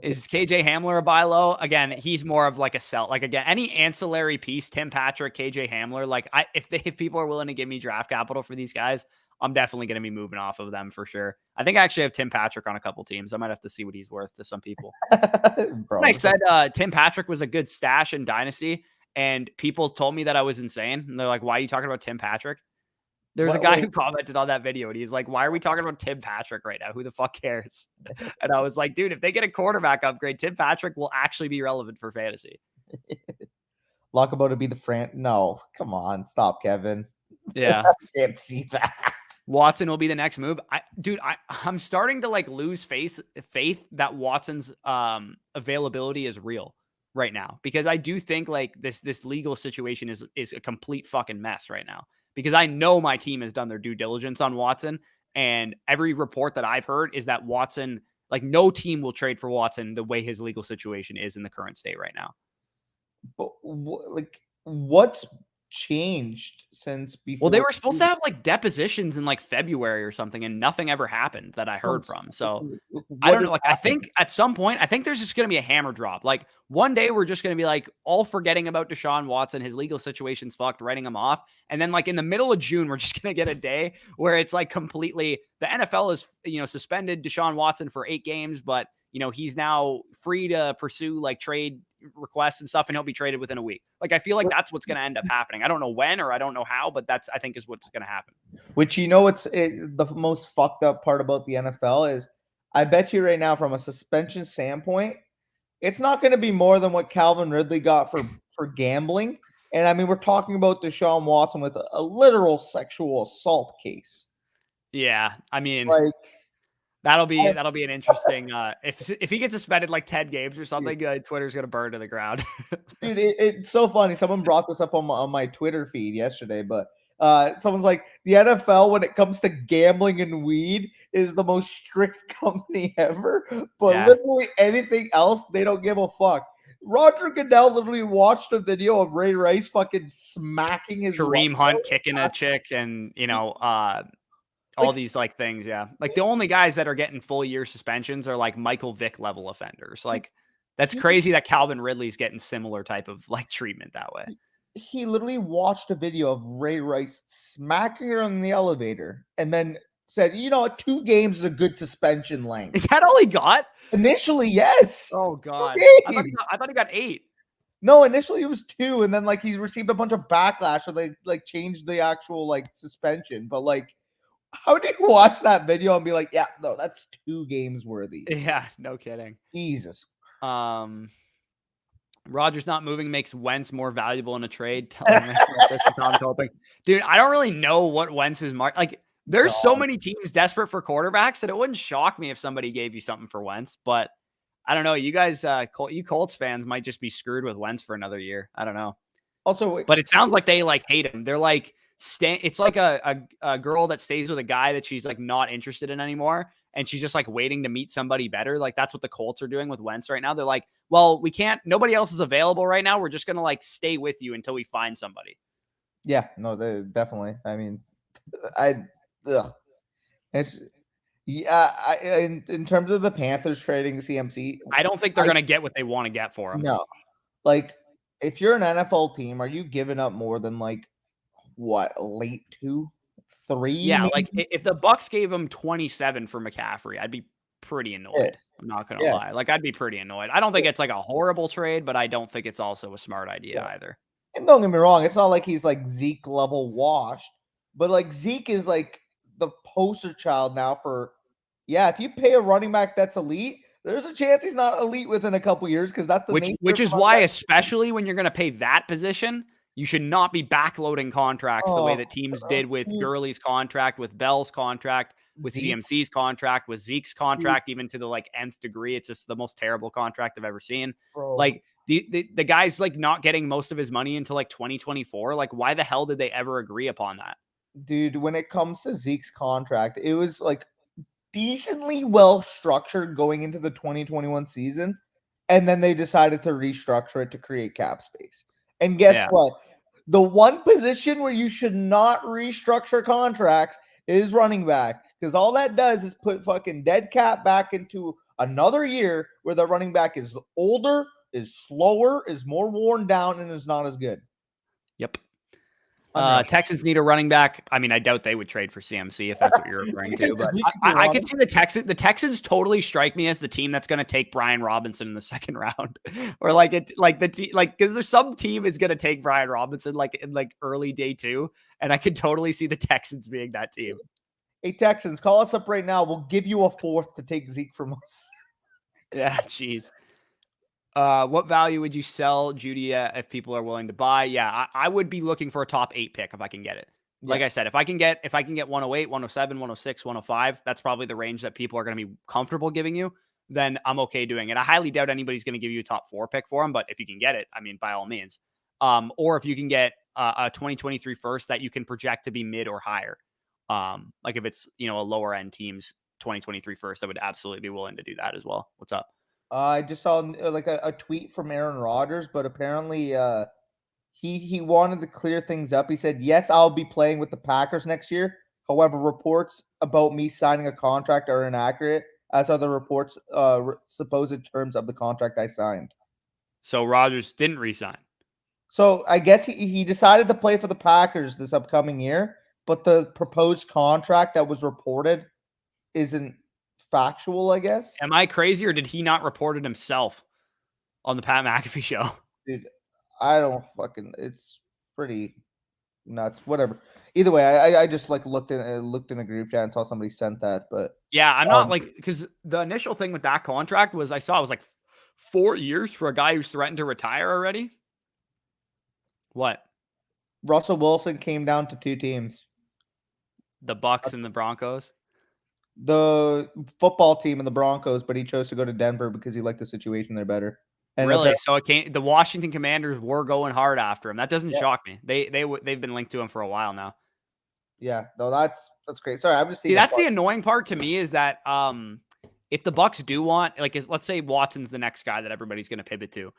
Is KJ Hamler a buy low? Again, he's more of like a sell. Like, again, any ancillary piece, Tim Patrick, KJ Hamler, like if people are willing to give me draft capital for these guys, I'm definitely going to be moving off of them for sure. I think I actually have Tim Patrick on a couple teams. I might have to see what he's worth to some people. When I said Tim Patrick was a good stash in Dynasty, and people told me that I was insane. And they're like, why are you talking about Tim Patrick? There's a guy who commented on that video, and he's like, why are we talking about Tim Patrick right now? Who the fuck cares? And I was like, dude, if they get a quarterback upgrade, Tim Patrick will actually be relevant for fantasy. Lock about to be the No, come on. Stop, Kevin. Yeah. I can't see that. Watson will be the next move. I'm starting to like lose faith that Watson's availability is real right now, because I do think like this legal situation is a complete fucking mess right now, because I know my team has done their due diligence on Watson, and every report that I've heard is that Watson, like, no team will trade for Watson the way his legal situation is in the current state right now. But what's changed since before? Well, they were supposed to have like depositions in like February or something, and nothing ever happened that I heard from. So I don't know. Like, I think at some point, I think there's just going to be a hammer drop. Like, one day we're just going to be like all forgetting about Deshaun Watson. His legal situation's fucked, writing him off. And then like in the middle of June, we're just going to get a day where it's like completely, the NFL is, suspended Deshaun Watson for 8 games, but he's now free to pursue like trade requests and stuff, and he'll be traded within a week. Like, I feel like that's what's going to end up happening. I don't know when, or I don't know how, but that's, I think, is what's going to happen. Which, the most fucked up part about the NFL is, I bet you right now, from a suspension standpoint, it's not going to be more than what Calvin Ridley got for gambling. And I mean, we're talking about Deshaun Watson with a literal sexual assault case. Yeah, I mean, like, that'll be an interesting. If he gets suspended like 10 games or something, Twitter's gonna burn to the ground. Dude, it's so funny. Someone brought this up on my Twitter feed yesterday, but someone's like, the NFL, when it comes to gambling and weed, is the most strict company ever. But literally anything else, they don't give a fuck. Roger Goodell literally watched a video of Ray Rice fucking smacking his Kareem Hunt kicking a chick, and all these like things. Yeah. Like, the only guys that are getting full year suspensions are like Michael Vick level offenders. Like, that's crazy that Calvin Ridley's getting similar type of like treatment that way. He literally watched a video of Ray Rice smacking her on the elevator and then said, 2 games is a good suspension length. Is that all he got? Initially, yes. Oh God. I thought he got 8. No, initially it was 2, and then like he received a bunch of backlash, so they like changed the actual like suspension. But like, how do you watch that video and be like, yeah, no, that's 2 games worthy? Yeah, no kidding. Jesus. Rodgers not moving makes Wentz more valuable in a trade. Dude, I don't really know what Wentz's mark. Like, there's so many teams desperate for quarterbacks that it wouldn't shock me if somebody gave you something for Wentz. But I don't know. You guys, you Colts fans might just be screwed with Wentz for another year. I don't know. Also, but it sounds like they like hate him. They're like, it's like a girl that stays with a guy that she's like not interested in anymore, and she's just like waiting to meet somebody better. Like, that's what the Colts are doing with Wentz right now. They're like, well, we can't, nobody else is available right now. We're just going to like stay with you until we find somebody. Yeah, no, definitely. I mean, in terms of the Panthers trading CMC, I don't think they're going to get what they want to get for him. No, like, if you're an NFL team, are you giving up more than like what, late 2, 3? Yeah, maybe? like if the Bucks gave him 27 for McCaffrey, I'd be pretty annoyed. Yes. I'm not gonna lie. Like, I'd be pretty annoyed. I don't think it's like a horrible trade, but I don't think it's also a smart idea either. And don't get me wrong, it's not like he's like Zeke level washed, but like Zeke is like the poster child now for, if you pay a running back that's elite, there's a chance he's not elite within a couple years, because that's the which is why, especially when you're going to pay that position, you should not be backloading contracts the way that teams did with Gurley's contract, with Bell's contract. with Zeke, CMC's contract, with Zeke's contract, even to the like nth degree. It's just the most terrible contract I've ever seen. bro. Like the guy's like not getting most of his money until like 2024. Like, why the hell did they ever agree upon that? Dude, when it comes to Zeke's contract, it was like decently well structured going into the 2021 season. And then they decided to restructure it to create cap space. And guess Yeah. what? The one position where you should not restructure contracts is running back. Because all that does is put fucking dead cap back into another year where the running back is older, is slower, is more worn down, and is not as good. Yep. Unreal. Texans need a running back. I mean, I doubt they would trade for CMC if that's what you're referring to. But I could see the Texans. The Texans totally strike me as the team that's going to take Brian Robinson in the second round, or like it, like the team, like because there's some team is going to take Brian Robinson like in like early day 2, and I could totally see the Texans being that team. Hey Texans, call us up right now. We'll give you a 4th to take Zeke from us. Yeah, jeez. What value would you sell Judy at if people are willing to buy? Yeah, I would be looking for a top 8 pick if I can get it. Like I said, if I can get 108, 107, 106, 105, that's probably the range that people are going to be comfortable giving you, then I'm okay doing it. I highly doubt anybody's going to give you a top 4 pick for him, but if you can get it, I mean, by all means. Or if you can get a 2023 first that you can project to be mid or higher. Like if it's, a lower end team's 2023 first, I would absolutely be willing to do that as well. What's up? I just saw like a tweet from Aaron Rodgers, but apparently he wanted to clear things up. He said, "Yes, I'll be playing with the Packers next year. However, reports about me signing a contract are inaccurate, as are the reports supposed terms of the contract I signed." So Rodgers didn't resign. So I guess he decided to play for the Packers this upcoming year, but the proposed contract that was reported isn't factual, I guess. Am I crazy, or did he not report it himself on the Pat McAfee show? Dude, I don't fucking. It's pretty nuts. Whatever. Either way, I just like looked in a group chat and saw somebody sent that, but yeah, I'm not like, because the initial thing with that contract was I saw it was like 4 years for a guy who's threatened to retire already. What? Russell Wilson came down to 2 teams. The Bucks and the Broncos. The football team and the Broncos, but he chose to go to Denver because he liked the situation there better. And really? So it can't. The Washington Commanders were going hard after him. That doesn't Yeah. shock me. They've been linked to him for a while now. Yeah, no, that's great. Sorry, I'm just seeing. See, that's the annoying part to me is that if the Bucks do want, like, let's say Watson's the next guy that everybody's going to pivot to,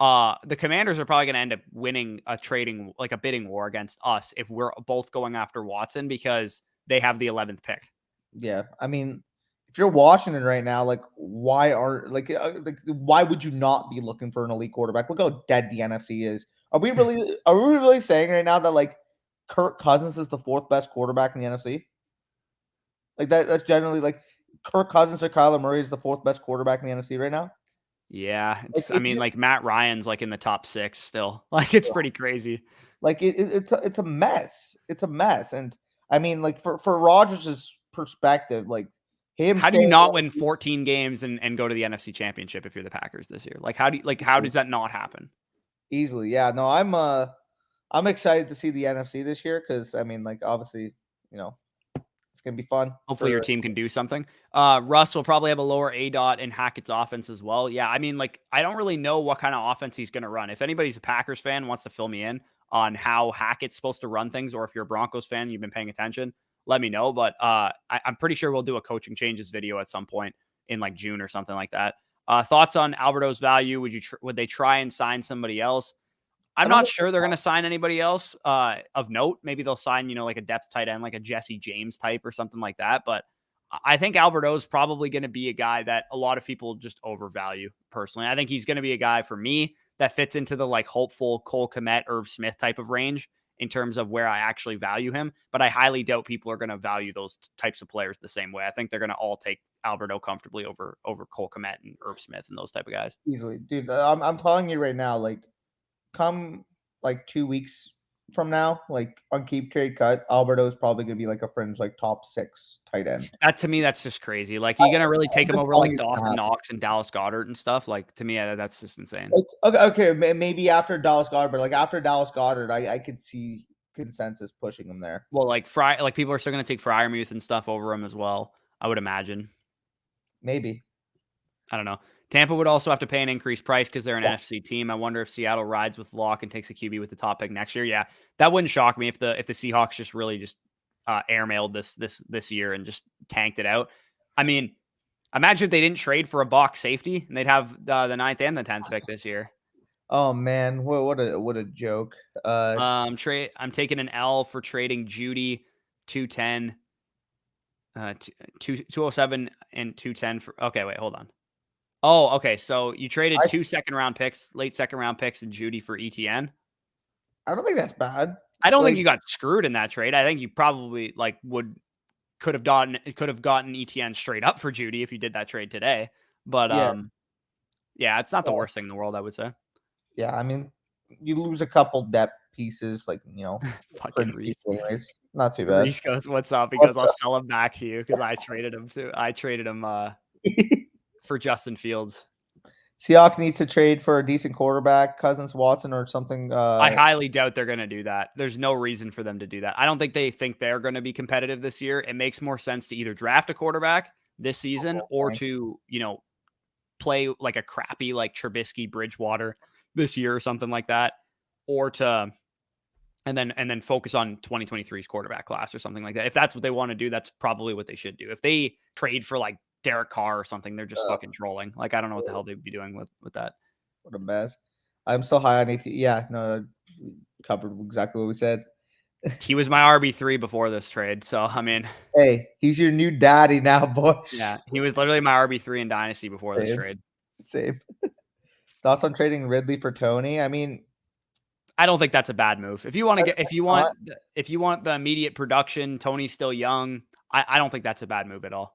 the Commanders are probably going to end up winning a bidding war against us if we're both going after Watson because they have the 11th pick. Yeah, I mean, if you're Washington right now, like, why would you not be looking for an elite quarterback? Look how dead the NFC is. Are we really saying right now that like Kirk Cousins is the 4th best quarterback in the NFC? Like that's generally like Kirk Cousins or Kyler Murray is the 4th best quarterback in the NFC right now. Yeah, like Matt Ryan's like in the top 6 still. Like it's pretty crazy. Like it's a mess. It's a mess, and I mean, like for Rodgers' perspective, like him. How do you not win 14 games and go to the NFC Championship if you're the Packers this year? Like how does that not happen? Easily, yeah. No, I'm excited to see the NFC this year because I mean, like obviously, it's gonna be fun. Hopefully your team can do something. Russ will probably have a lower ADOT in Hackett's offense as well. Yeah, I mean, like I don't really know what kind of offense he's gonna run. If anybody's a Packers fan wants to fill me in on how Hackett's supposed to run things, or if you're a Broncos fan and you've been paying attention, let me know. But I'm pretty sure we'll do a coaching changes video at some point in like June or something like that. Thoughts on Alberto's value? Would they try and sign somebody else? I'm not sure they're going to sign anybody else of note. Maybe they'll sign, like a depth tight end, like a Jesse James type or something like that. But I think Alberto's probably going to be a guy that a lot of people just overvalue personally. I think he's going to be a guy for me that fits into the like hopeful Cole Kmet, Irv Smith type of range in terms of where I actually value him. But I highly doubt people are going to value those types of players the same way. I think they're going to all take Alberto comfortably over Cole Kmet and Irv Smith and those type of guys. Easily, dude. I'm telling you right now, like come like 2 weeks from now, like on Keep Trade Cut, Alberto is probably gonna be like a fringe like top 6 tight end. That to me, that's just crazy. Like you're gonna really take him over like Dawson Knox and Dallas Goedert and stuff. Like to me, that's just insane. Okay, maybe after Dallas Goedert, but like after Dallas Goedert, I could see consensus pushing him there. Well, like people are still going to take Freiermuth and stuff over him as well, I would imagine. Maybe. I don't know. Tampa would also have to pay an increased price because they're an Yeah. NFC team. I wonder if Seattle rides with Locke and takes a QB with the top pick next year. Yeah, that wouldn't shock me if the Seahawks just really just airmailed this year and just tanked it out. I mean, imagine if they didn't trade for a box safety and they'd have the 9th and the 10th pick this year. Oh man, what a joke. I'm taking an L for trading Judy 210, 207 and 210 for. Okay, wait, hold on. Oh, okay. So you traded 2 second-round picks, late second-round picks, and Judy for ETN. I don't think that's bad. I don't think you got screwed in that trade. I think you probably could have gotten ETN straight up for Judy if you did that trade today. But yeah, it's not the worst thing in the world, I would say. Yeah, I mean, you lose a couple depth pieces, like fucking Reese. Anyways, not too bad. Reese goes, "What's up?" Because I'll sell him back to you because I traded him too. I traded him for Justin Fields. Seahawks needs to trade for a decent quarterback, Cousins, Watson, or something. I highly doubt they're going to do that. There's no reason for them to do that. I don't think they think they're going to be competitive this year. It makes more sense to either draft a quarterback this season or to, play like a crappy like Trubisky, Bridgewater this year or something like that, or to and then focus on 2023's quarterback class or something like that. If that's what they want to do, that's probably what they should do. If they trade for like Derek Carr or something, they're just fucking trolling. Like, I don't know what the hell they'd be doing with that. What a mess. I'm so high on AT. Yeah, no, covered exactly what we said. He was my RB3 before this trade. So, I mean, hey, he's your new daddy now, boy. Yeah, he was literally my RB3 in Dynasty before this trade. Same. Thoughts on trading Ridley for Tony? I mean, I don't think that's a bad move. If you want to get, if you want the immediate production, Tony's still young. I don't think that's a bad move at all.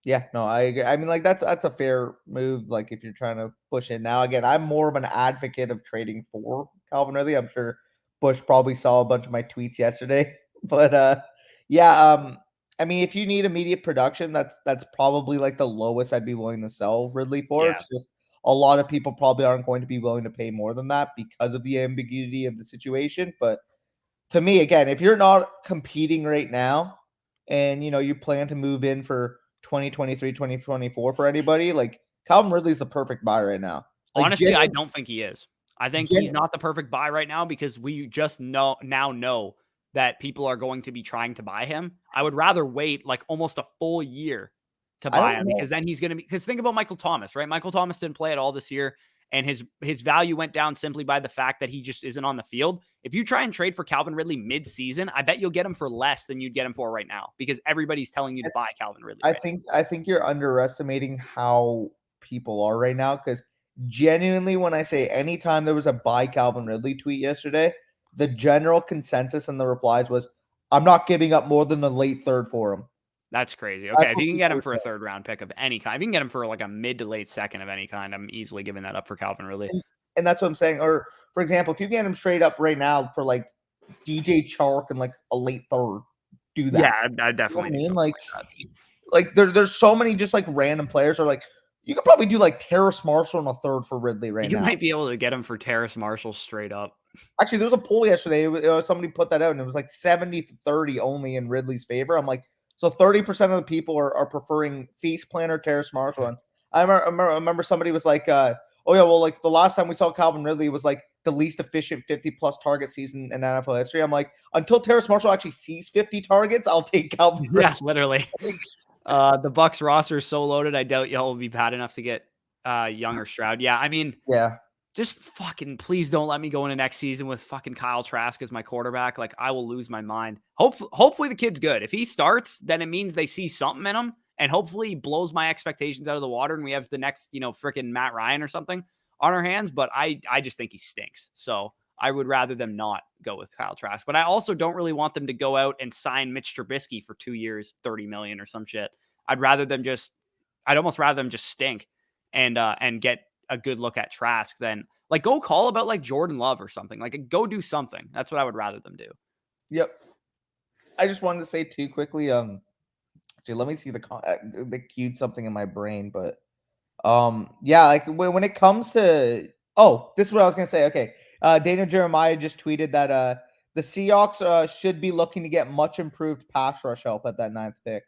Yeah, no, I agree. I mean, like that's a fair move. Like if you're trying to push in now, again, I'm more of an advocate of trading for Calvin Ridley. I'm sure Bush probably saw a bunch of my tweets yesterday, but yeah, I mean, if you need immediate production, that's probably like the lowest I'd be willing to sell Ridley for. Yeah. It's just a lot of people probably aren't going to be willing to pay more than that because of the ambiguity of the situation. But to me, again, if you're not competing right now and you plan to move in for 2023, 2024 for anybody, like Calvin Ridley's the perfect buy right now. Like, honestly, I don't think he is. I think he's not the perfect buy right now because we just now know that people are going to be trying to buy him. I would rather wait like almost a full year to buy him because then he's going to be, because think about Michael Thomas, right? Michael Thomas didn't play at all this year and his value went down simply by the fact that he just isn't on the field. If you try and trade for Calvin Ridley mid-season, I bet you'll get him for less than you'd get him for right now because everybody's telling you to buy Calvin Ridley. I think you're underestimating how people are right now because genuinely, when I say anytime there was a buy Calvin Ridley tweet yesterday, the general consensus in the replies was, I'm not giving up more than the late third for him. That's crazy. Okay, if you can get him for a third round pick of any kind, if you can get him for like a mid to late second of any kind, I'm easily giving that up for Calvin Ridley. And that's what I'm saying. Or for example, if you get him straight up right now for like DJ Chark and like a late third, do that. Yeah, I definitely do something like there's so many just like random players or like you could probably do like Terrace Marshall in a third for Ridley right now. You might be able to get him for Terrace Marshall straight up. Actually, there was a poll yesterday. Somebody put that out, and it was like 70-30 only in Ridley's favor. I'm like, so 30% of the people are preferring Feast Planner, Terrace Marshall. And I remember somebody was like, oh yeah, well, like the last time we saw Calvin Ridley was like the least efficient 50-plus target season in NFL history. I'm like, until Terrace Marshall actually sees 50 targets, I'll take Calvin Ridley. Yeah, literally. The Bucs roster is so loaded. I doubt y'all will be bad enough to get Young or Stroud. Yeah, I mean, yeah. Just fucking please don't let me go into next season with fucking Kyle Trask as my quarterback. Like, I will lose my mind. Hopefully the kid's good. If he starts, then it means they see something in him, and hopefully he blows my expectations out of the water, and we have the next, freaking Matt Ryan or something on our hands. But I just think he stinks. So I would rather them not go with Kyle Trask. But I also don't really want them to go out and sign Mitch Trubisky for 2 years, $30 million or some shit. I'd almost rather them just stink and get a good look at Trask than like go call about like Jordan Love or something. Like go do something. That's what I would rather them do. Yep. I just wanted to say too quickly. Actually, let me see the queued something in my brain, but yeah, like when it comes to this is what I was gonna say. Okay, Daniel Jeremiah just tweeted that The Seahawks should be looking to get much improved pass rush help at that 9th pick.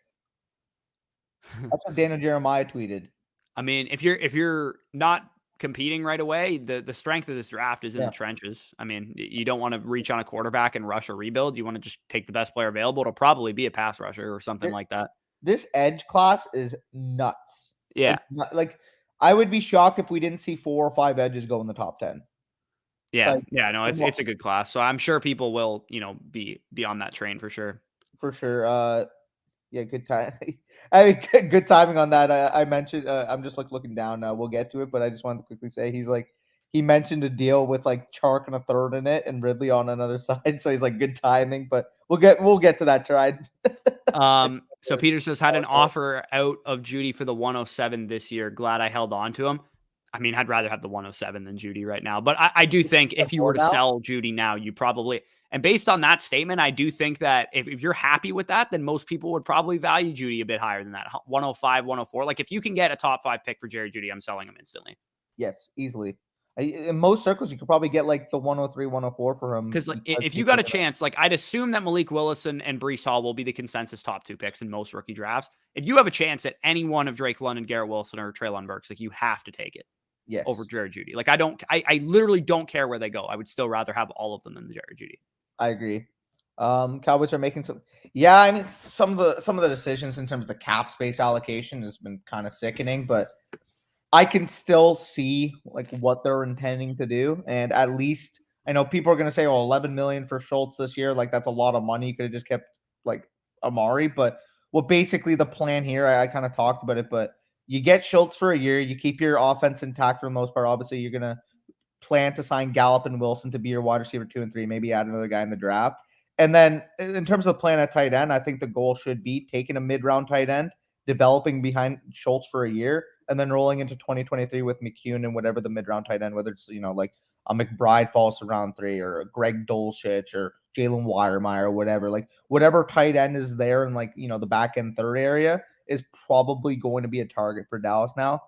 That's what Daniel Jeremiah tweeted. I mean, if you're not competing right away, the strength of this draft is in the trenches. I mean, you don't want to reach on a quarterback and rush a rebuild. You want to just take the best player available. It'll probably be a pass rusher or something like that. This edge class is nuts. Yeah. Like I would be shocked if we didn't see 4 or 5 edges go in the top 10. Yeah. Yeah. No, it's a good class. So I'm sure people will, be on that train for sure. For sure. Yeah, good time. I mean, good timing on that. I mentioned. I'm just looking down. We'll get to it, but I just wanted to quickly say he mentioned a deal with like Chark and a third in it, and Ridley on another side. So he's like, good timing. But we'll get to that trade. So Peter says had an offer out of Judy for the 107 this year. Glad I held on to him. I mean, I'd rather have the 107 than Judy right now. But I do think if you were to sell Judy now, you probably. And based on that statement, I do think that if you're happy with that, then most people would probably value Judy a bit higher than that. 105, 104. Like if you can get a top 5 pick for Jerry Judy, I'm selling him instantly. Yes, easily. In most circles, you could probably get like the 103, 104 for him. Because if you got a chance, like I'd assume that Malik Willis and Breece Hall will be the consensus top 2 picks in most rookie drafts. If you have a chance at any one of Drake London, Garrett Wilson, or Treylon Burks, like you have to take it. Yes. Over Jerry Judy. Like I literally don't care where they go. I would still rather have all of them than Jerry Judy. I agree. Cowboys are making some. Yeah, I mean some of the decisions in terms of the cap space allocation has been kind of sickening, but I can still see like what they're intending to do, and at least I know people are going to say, "Oh, 11 million for Schultz this year, like that's a lot of money. You could have just kept like Amari." But basically the plan here, I kind of talked about it, but you get Schultz for a year, you keep your offense intact for the most part. Obviously, you're gonna plan to sign Gallup and Wilson to be your wide receiver 2 and 3, maybe add another guy in the draft. And then in terms of the plan at tight end, I think the goal should be taking a mid-round tight end, developing behind Schultz for a year, and then rolling into 2023 with McCune and whatever the mid-round tight end, whether it's, like a McBride falls to round 3 or a Greg Dulcich or Jalen Wyermeyer or whatever. Like whatever tight end is there in like, the back end third area is probably going to be a target for Dallas now.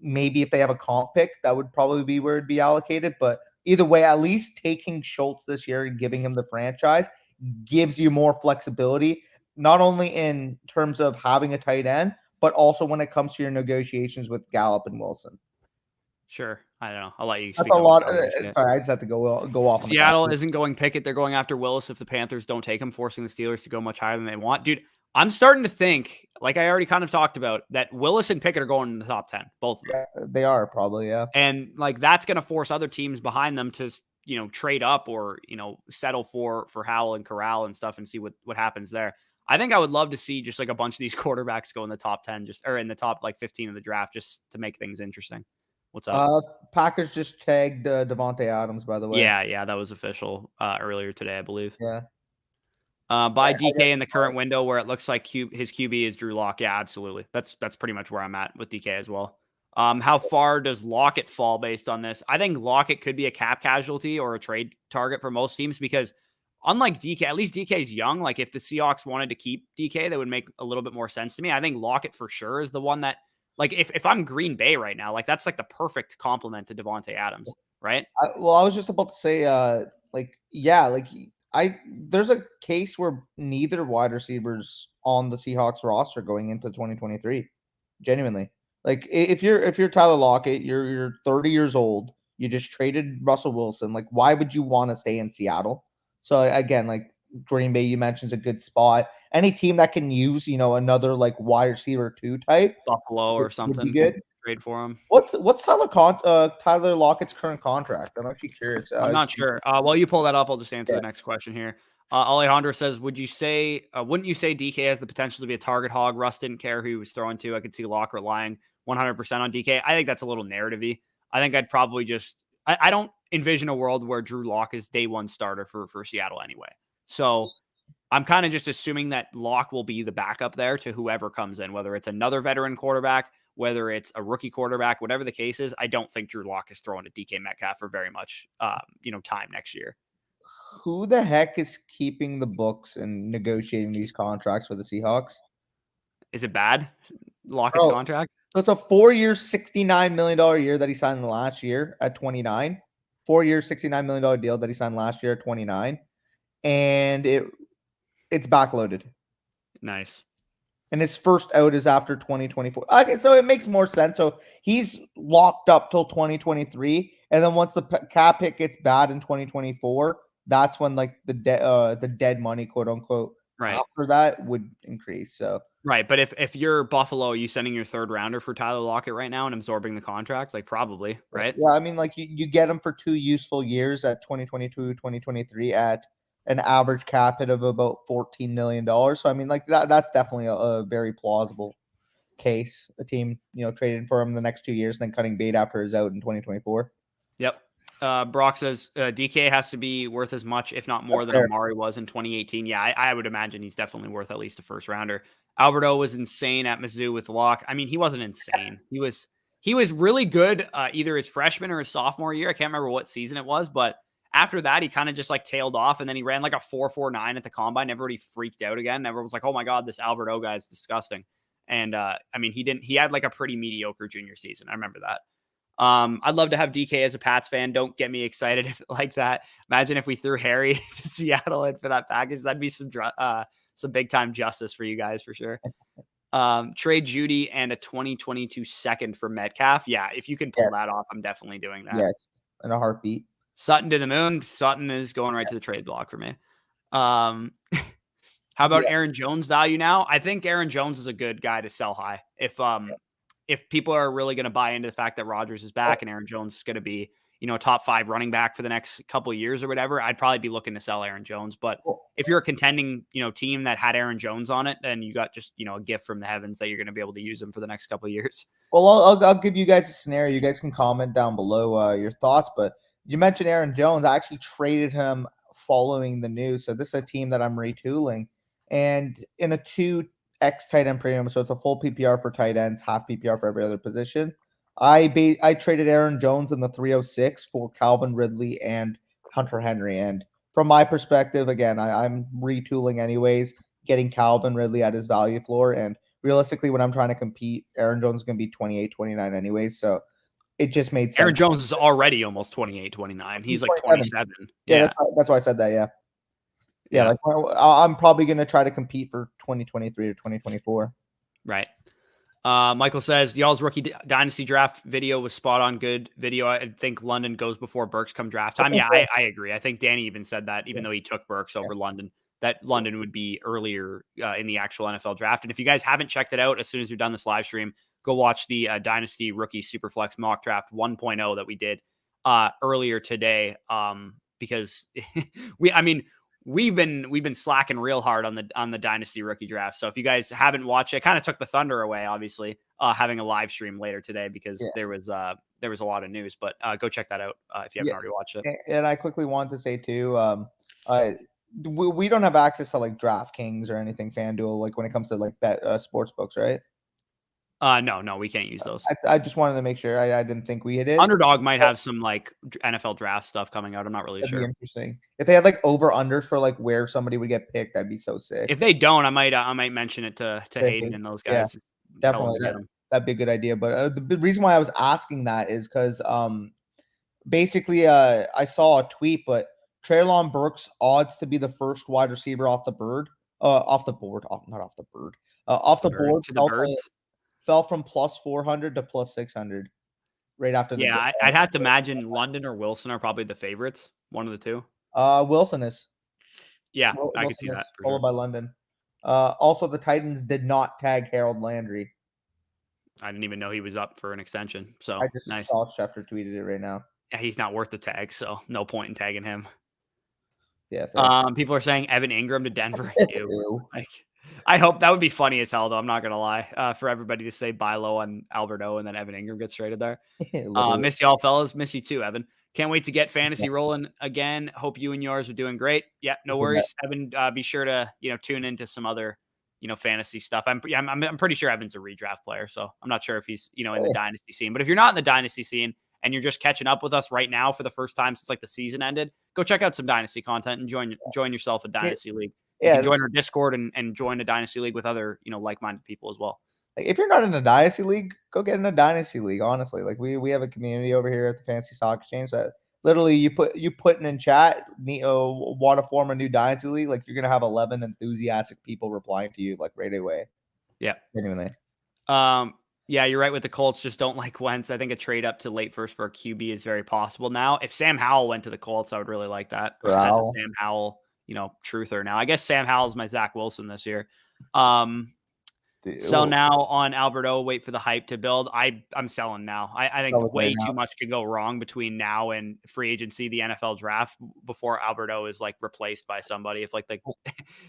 Maybe if they have a comp pick, that would probably be where it'd be allocated. But either way, at least taking Schultz this year and giving him the franchise gives you more flexibility, not only in terms of having a tight end, but also when it comes to your negotiations with Gallup and Wilson. Sure. I don't know. I'll let you speak. That's a lot. Sorry, I just have to go off. Seattle isn't going Pickett. They're going after Willis if the Panthers don't take him, forcing the Steelers to go much higher than they want. Dude, I'm starting to think, like I already kind of talked about, that Willis and Pickett are going in the top 10. Both of them. Yeah, they are probably, yeah. And like that's going to force other teams behind them to, trade up or, settle for Howell and Corral and stuff and see what happens there. I think I would love to see just like a bunch of these quarterbacks go in the top 10 or in the top like 15 of the draft just to make things interesting. What's up? Packers just tagged Davante Adams, by the way. Yeah, that was official earlier today, I believe. Yeah. By DK in the current window where it looks like his QB is Drew Lock. Yeah, absolutely. That's pretty much where I'm at with DK as well. How far does Lockett fall based on this? I think Lockett could be a cap casualty or a trade target for most teams because unlike DK, at least DK's young. Like if the Seahawks wanted to keep DK, that would make a little bit more sense to me. I think Lockett for sure is the one that, like, if I'm Green Bay right now, like that's like the perfect complement to Davante Adams, right? I was just about to say, there's a case where neither wide receivers on the Seahawks roster going into 2023. Genuinely. Like if you're Tyler Lockett, you're 30 years old, you just traded Russell Wilson. Like, why would you want to stay in Seattle? So again, like Green Bay, you mentioned, is a good spot. Any team that can use, another like wide receiver 2 type, Buffalo or something, would be good. Trade for him. What's Tyler Lockett's current contract? I'm actually curious. I'm not sure. While you pull that up, I'll just answer the next question here. Alejandro says, wouldn't you say DK has the potential to be a target hog? Russ didn't care who he was throwing to. I could see Locke relying 100% on DK. I think that's a little narrative-y. I think I'd probably just I don't envision a world where Drew Lock is day one starter for Seattle anyway. So I'm kind of just assuming that Locke will be the backup there to whoever comes in, whether it's another veteran quarterback, whether it's a rookie quarterback, whatever the case is. I don't think Drew Lock is throwing to DK Metcalf for very much, time next year. Who the heck is keeping the books and negotiating these contracts for the Seahawks? Is it bad? Lockett's contract? So it's a 4-year, $69 million year that he signed last year at 29. 4-year, $69 million deal that he signed last year at 29. and it's backloaded. Nice. And his first out is after 2024. Okay, so it makes more sense. So he's locked up till 2023, and then once the cap hit gets bad in 2024, that's when like the dead money, quote unquote, Right. after that would increase. So right, but if you're Buffalo, are you sending your third rounder for Tyler Lockett right now and absorbing the contract? Like probably, right? yeah, I mean, like you get him for 2 useful years at 2022, 2023 at an average cap hit of about $14 million. So I mean, like that's definitely a very plausible case. A team, trading for him the next 2 years, then cutting bait after his out in 2024. Yep. Brock says DK has to be worth as much, if not more, That's than fair. Amari was in 2018. Yeah, I would imagine he's definitely worth at least a first rounder. Alberto was insane at Mizzou with Locke. I mean, he wasn't insane. He was really good either his freshman or his sophomore year. I can't remember what season it was, but after that, he kind of just like tailed off, and then he ran like a 4.49 at the combine. Everybody freaked out again. Everyone was like, "Oh my god, this Alberto guy is disgusting." And I mean, he had like a pretty mediocre junior season. I remember that. I'd love to have DK as a Pats fan. Don't get me excited if like that. Imagine if we threw Harry to Seattle in for that package. That'd be some big time justice for you guys for sure. Trade Judy and a 2022 second for Metcalf. Yeah, if you can pull that off, I'm definitely doing that. Yes, in a heartbeat. Sutton to the moon. Sutton is going right to the trade block for me. How about Aaron Jones value now? I think Aaron Jones is a good guy to sell high. If people are really going to buy into the fact that Rodgers is back and Aaron Jones is going to be, a top 5 running back for the next couple of years or whatever, I'd probably be looking to sell Aaron Jones. But if you're a contending, team that had Aaron Jones on it, then you got just, a gift from the heavens that you're going to be able to use him for the next couple of years. Well, I'll give you guys a scenario. You guys can comment down below your thoughts. But you mentioned Aaron Jones. I actually traded him following the news. So this is a team that I'm retooling. And in a 2x tight end premium, so it's a full PPR for tight ends, half PPR for every other position. I traded Aaron Jones in the 306 for Calvin Ridley and Hunter Henry. And from my perspective, again, I'm retooling anyways, getting Calvin Ridley at his value floor. And realistically, when I'm trying to compete, Aaron Jones is going to be 28, 29 anyways. So it just made sense. Aaron Jones is already almost 28, 29. He's like 27. Yeah. That's why I said that. Yeah. Yeah, like I'm probably going to try to compete for 2023 or 2024. Right. Michael says, y'all's rookie dynasty draft video was spot on. Good video. I think London goes before Burks come draft time. Yeah, I agree. I think Danny even said that, even though he took Burks over London, that London would be earlier in the actual NFL draft. And if you guys haven't checked it out, as soon as you're done this live stream, go watch the Dynasty Rookie Superflex mock draft 1.0 that we did earlier today. Because we've been slacking real hard on the Dynasty rookie draft. So if you guys haven't watched it, kind of took the thunder away, obviously, having a live stream later today because there was a lot of news, but go check that out if you haven't already watched it. And I quickly want to say too, we don't have access to like DraftKings or anything, FanDuel, like when it comes to like that sports books, right? No, we can't use those. I just wanted to make sure. I didn't think we did. Underdog might have some like NFL draft stuff coming out. I'm not really sure. Be interesting if they had like over unders for like where somebody would get picked. That'd be so sick. If they don't, I might mention it to Hayden and those guys. Yeah, definitely that'd be a good idea. But the reason why I was asking that is because basically I saw a tweet, but Treylon Burks odds to be the first wide receiver off the board fell from plus 400 to plus 600 right after the Yeah, I'd have to imagine London or Wilson are probably the favorites. One of the two. Wilson is. Yeah, I could see that. Followed by London. Also, the Titans did not tag Harold Landry. I didn't even know he was up for an extension. So I just saw Schefter tweeted it right now. Yeah, he's not worth the tag, so no point in tagging him. Yeah. People are saying Evan Ingram to Denver. Ew. Like, I hope that would be funny as hell, though. I'm not gonna lie. For everybody to say buy low on Alberto and then Evan Ingram gets traded there. Miss y'all, fellas. Miss you too, Evan. Can't wait to get fantasy rolling again. Hope you and yours are doing great. Yeah, no worries, Evan. Be sure to tune into some other fantasy stuff. I'm pretty sure Evan's a redraft player, so I'm not sure if he's in the dynasty scene. But if you're not in the dynasty scene and you're just catching up with us right now for the first time since like the season ended, go check out some dynasty content and join yourself a dynasty league. You can join our Discord and join a dynasty league with other like-minded people as well. Like, if you're not in a dynasty league, go get in a dynasty league. Honestly, like we have a community over here at the Fantasy Stock Exchange that literally you putting in chat, want to form a new dynasty league, like you're gonna have 11 enthusiastic people replying to you like right away. Yeah. Genuinely. Yeah, you're right with the Colts. Just don't like Wentz. I think a trade up to late first for a QB is very possible now. If Sam Howell went to the Colts, I would really like that as a Sam Howell, truther. Now, I guess Sam Howell's my Zach Wilson this year. So now on Alberto, wait for the hype to build. I'm selling now. I think way too much could go wrong between now and free agency, the NFL draft, before Alberto is like replaced by somebody. If like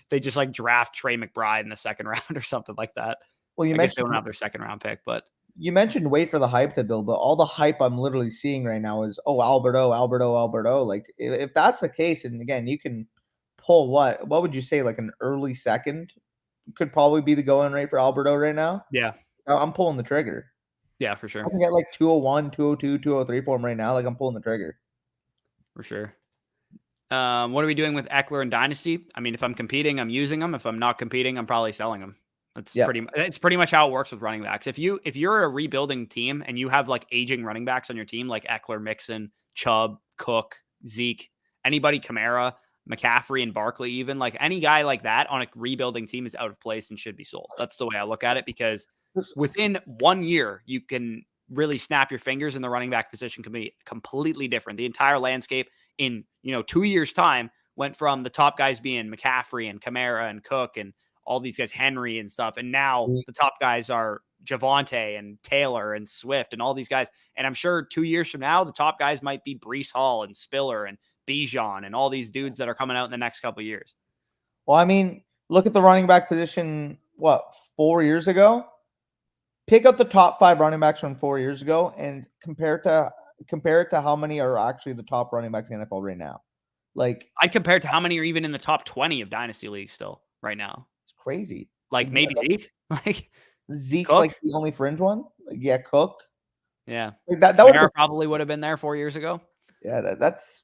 they just like draft Trey McBride in the second round or something like that. Well, I guess they don't have their second round pick, but you mentioned wait for the hype to build, but all the hype I'm literally seeing right now is Alberto. Like if that's the case, and again, you can pull what would you say, like an early second could probably be the going rate for Alberto right now. Yeah, I'm pulling the trigger. Yeah, for sure. I can get like 201, 202, 203 for him right now. Like I'm pulling the trigger. For sure. What are we doing with Eckler and Dynasty? I mean, if I'm competing, I'm using them. If I'm not competing, I'm probably selling them. It's pretty much how it works with running backs. If you're a rebuilding team and you have like aging running backs on your team, like Eckler, Mixon, Chubb, Cook, Zeke, anybody, Kamara, McCaffrey, and Barkley, even like any guy like that on a rebuilding team is out of place and should be sold. That's the way I look at it, because within 1 year, you can really snap your fingers and the running back position can be completely different. The entire landscape in 2 years' time went from the top guys being McCaffrey and Kamara and Cook and all these guys, Henry and stuff. And now the top guys are Javonte and Taylor and Swift and all these guys. And I'm sure 2 years from now, the top guys might be Breece Hall and Spiller and Bijan and all these dudes that are coming out in the next couple of years. Well, I mean, look at the running back position, 4 years ago? Pick up the top 5 running backs from 4 years ago and compare it to how many are actually the top running backs in the NFL right now. Like, I'd compare it to how many are even in the top 20 of dynasty leagues still right now. It's crazy. Like maybe Zeke. Like Zeke's Cook? Like the only fringe one. Like, Cook. Yeah, like that would probably would have been there 4 years ago. Yeah, that's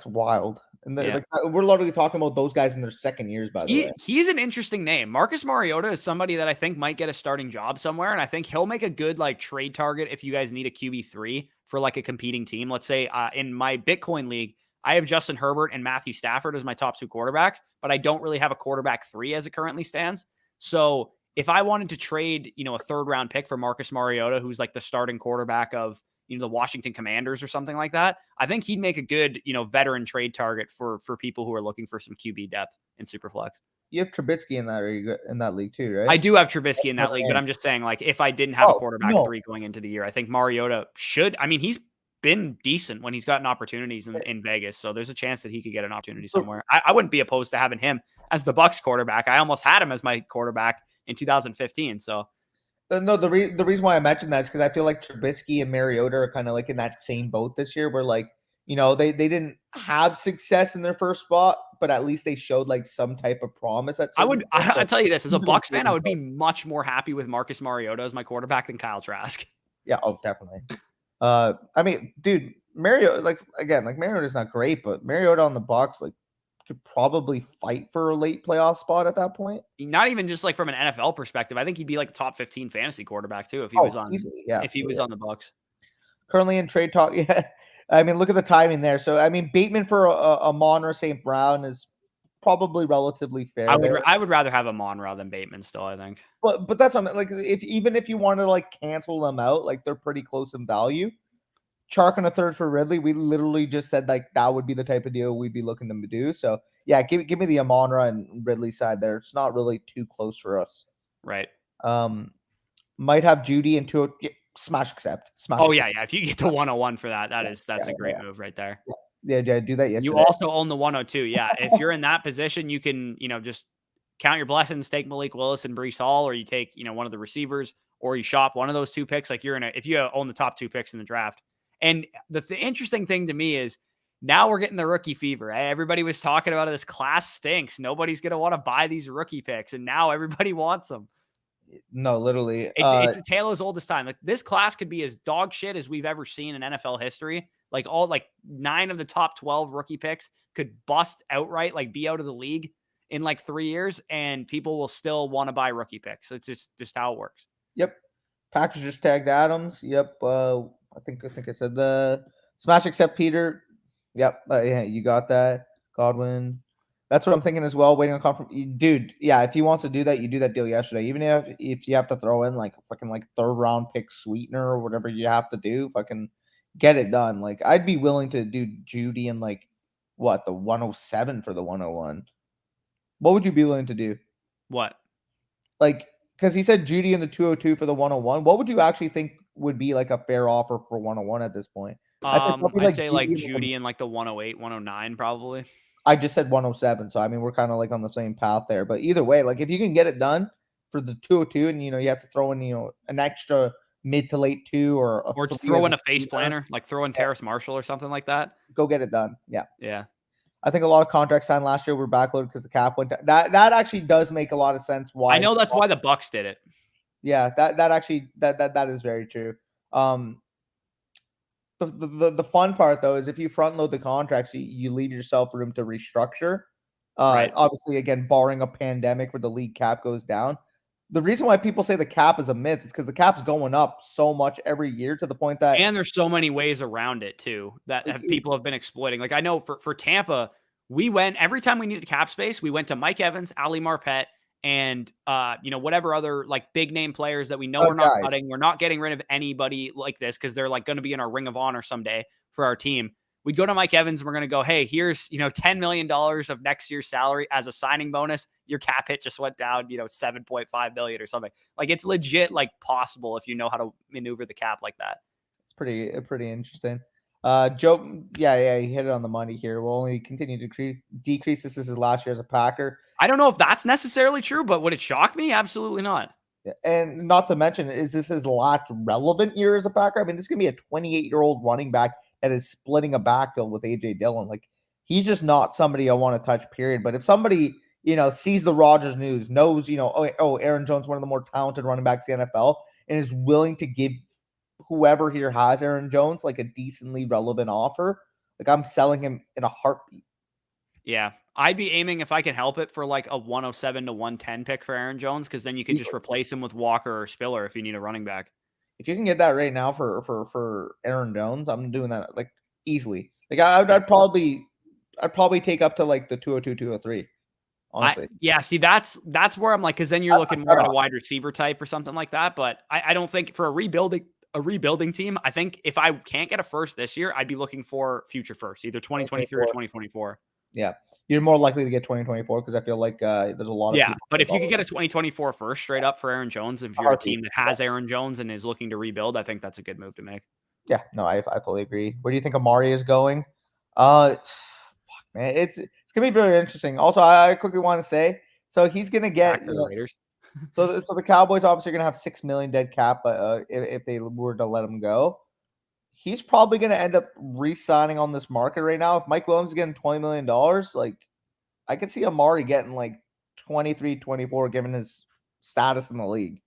wild. And we're literally talking about those guys in their second years, by the way. He's an interesting name. Marcus Mariota is somebody that I think might get a starting job somewhere, and I think he'll make a good like trade target if you guys need a QB3 for like a competing team. Let's say in my Bitcoin league, I have Justin Herbert and Matthew Stafford as my top 2 quarterbacks, but I don't really have a quarterback 3 as it currently stands. So if I wanted to trade, a third-round pick for Marcus Mariota, who's like the starting quarterback of the Washington Commanders or something like that, I think he'd make a good, veteran trade target for people who are looking for some QB depth in Superflex. You have Trubisky in that league too, right? I do have Trubisky in that league, but I'm just saying, like, if I didn't have a quarterback 3 going into the year, I think Mariota should. I mean, he's been decent when he's gotten opportunities in Vegas, so there's a chance that he could get an opportunity somewhere. I wouldn't be opposed to having him as the Bucs quarterback. I almost had him as my quarterback in 2015. So no, the reason why I mentioned that is because I feel like Trubisky and Mariota are kind of like in that same boat this year, where like they didn't have success in their first spot, but at least they showed like some type of promise. I'll tell you this, as a Bucs fan, I would be much more happy with Marcus Mariota as my quarterback than Kyle Trask. Yeah, definitely. I mean, dude, Mariota, Mariota's not great, but Mariota on the Bucs, like, could probably fight for a late playoff spot at that point. Not even just like from an NFL perspective. I think he'd be like the top 15 fantasy quarterback too if he was on on the Bucs. Currently in trade talk, yeah. I mean, look at the timing there. So, I mean, Bateman for Amon-Ra St. Brown is probably relatively fair. I would rather have Amon-Ra than Bateman still, I think. But that's something like if you want to like cancel them out, like they're pretty close in value. Chark and a third for Ridley. We literally just said like that would be the type of deal we'd be looking to do. So yeah, give me the Amon-Ra and Ridley side there. It's not really too close for us. Right. Might have Judy and two smash accept. Yeah. If you get the 101 for that's a great move right there. Yeah, do that yesterday. You also own the 102. Yeah. If you're in that position, you can, just count your blessings, take Malik Willis and Breece Hall, or you take, one of the receivers, or you shop one of those 2 picks. Like if you own the top 2 picks in the draft. And the interesting thing to me is now we're getting the rookie fever. Everybody was talking about this class stinks. Nobody's going to want to buy these rookie picks. And now everybody wants them. No, literally. It's a tale as old as time. Like this class could be as dog shit as we've ever seen in NFL history. Like 9 of the top 12 rookie picks could bust outright, like be out of the league in like 3 years, and people will still want to buy rookie picks. It's just how it works. Yep. Packers just tagged Adams. Yep. I think I said the smash accept Peter. Yep. Yeah, you got that. Godwin. That's what I'm thinking as well. Waiting on confirmation. Dude, yeah, if he wants to do that, you do that deal yesterday. Even if you have to throw in like fucking like third round pick sweetener or whatever you have to do, fucking get it done. Like I'd be willing to do Judy and like what, the 107 for the 101. What would you be willing to do? What? Like, because he said Judy and the 202 for the 101. What would you actually think would be like a fair offer for 101 at this point? I'd say probably I'd like say Judy like and Judy in like the 108, 109 probably. I just said 107, so I mean we're kind of like on the same path there. But either way, like if you can get it done for the 202, and you have to throw in an extra mid to late 2 or a Or 3 just throw as in a a face sweetener, planner, like throw in yeah, Terrace Marshall or something like that. go get it done. Yeah, Yeah. I think a lot of contracts signed last year were backloaded because the cap went down. That actually does make a lot of sense. I Why? know that's why the Bucks did it. Yeah, that actually that is very true. Um, the fun part though is if you front load the contracts, you leave yourself room to restructure. Right. Obviously, again, barring a pandemic where the league cap goes down. The reason why people say the cap is a myth is because the cap's going up so much every year to the point that And there's so many ways around it too that people have been exploiting. Like I know for Tampa, we went every time we needed cap space, we went to Mike Evans, Ali Marpet, and whatever other like big name players that we know we're not guys, cutting. We're not getting rid of anybody like this because they're like going to be in our ring of honor someday for our team. We'd go to Mike Evans and we're going to go, hey, here's $10 million of next year's salary as a signing bonus. Your cap hit just went down, $7.5 million or something. Like it's legit, like possible if you know how to maneuver the cap like that. it's pretty interesting. Joe, yeah, he hit it on the money here. We'll only continue to decrease. This is his last year as a Packer. I don't know if that's necessarily true, but would it shock me? Absolutely not. And not to mention, is this his last relevant year as a Packer? I mean, this can be a 28-year-old running back that is splitting a backfield with AJ Dillon. Like, he's just not somebody I want to touch, period. But if somebody, sees the Rodgers news, knows, Aaron Jones, one of the more talented running backs in the NFL, and is willing to give whoever here has Aaron Jones like a decently relevant offer, like I'm selling him in a heartbeat. Yeah. I'd be aiming if I can help it for like a 107 to 110 pick for Aaron Jones because then you could just replace him with Walker or Spiller if you need a running back. If you can get that right now for Aaron Jones, I'm doing that like easily. Like I'd probably take up to like the 202, 203. Honestly. See, that's where I'm like, because then you're looking more at a wide receiver type or something like that. But I don't think for a rebuilding team, I think if I can't get a first this year, I'd be looking for future first, either 2023 or 2024. Yeah. You're more likely to get 2024 because I feel like there's a lot of people. But if you could get a 2024 first straight up for Aaron Jones, if you're a team that has Aaron Jones and is looking to rebuild, I think that's a good move to make. Yeah, no, I fully agree. Where do you think Amari is going? Man, it's gonna be very interesting. Also, I quickly want to say, so he's gonna get the Raiders. so the Cowboys obviously are gonna have 6 million dead cap, if they were to let him go, he's probably gonna end up re-signing on this market right now. If Mike Williams is getting $20 million, like I could see Amari getting like 23, 24, given his status in the league.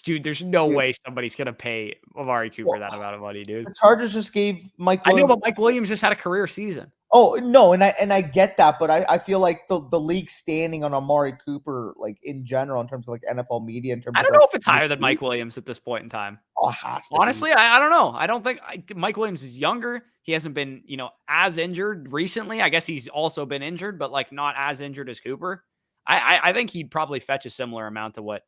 Dude, there's no way somebody's gonna pay Amari Cooper that amount of money, dude. The Chargers just gave Mike Williams. I know, but Mike Williams just had a career season. Oh no, and I get that, but I feel like the league standing on Amari Cooper, like in general, in terms of like NFL media, in terms I don't of, know if it's higher than Mike Williams at this point in time. Oh, it has to honestly, I don't know. I don't think Mike Williams is younger. He hasn't been, as injured recently. I guess he's also been injured, but like not as injured as Cooper. I think he'd probably fetch a similar amount to what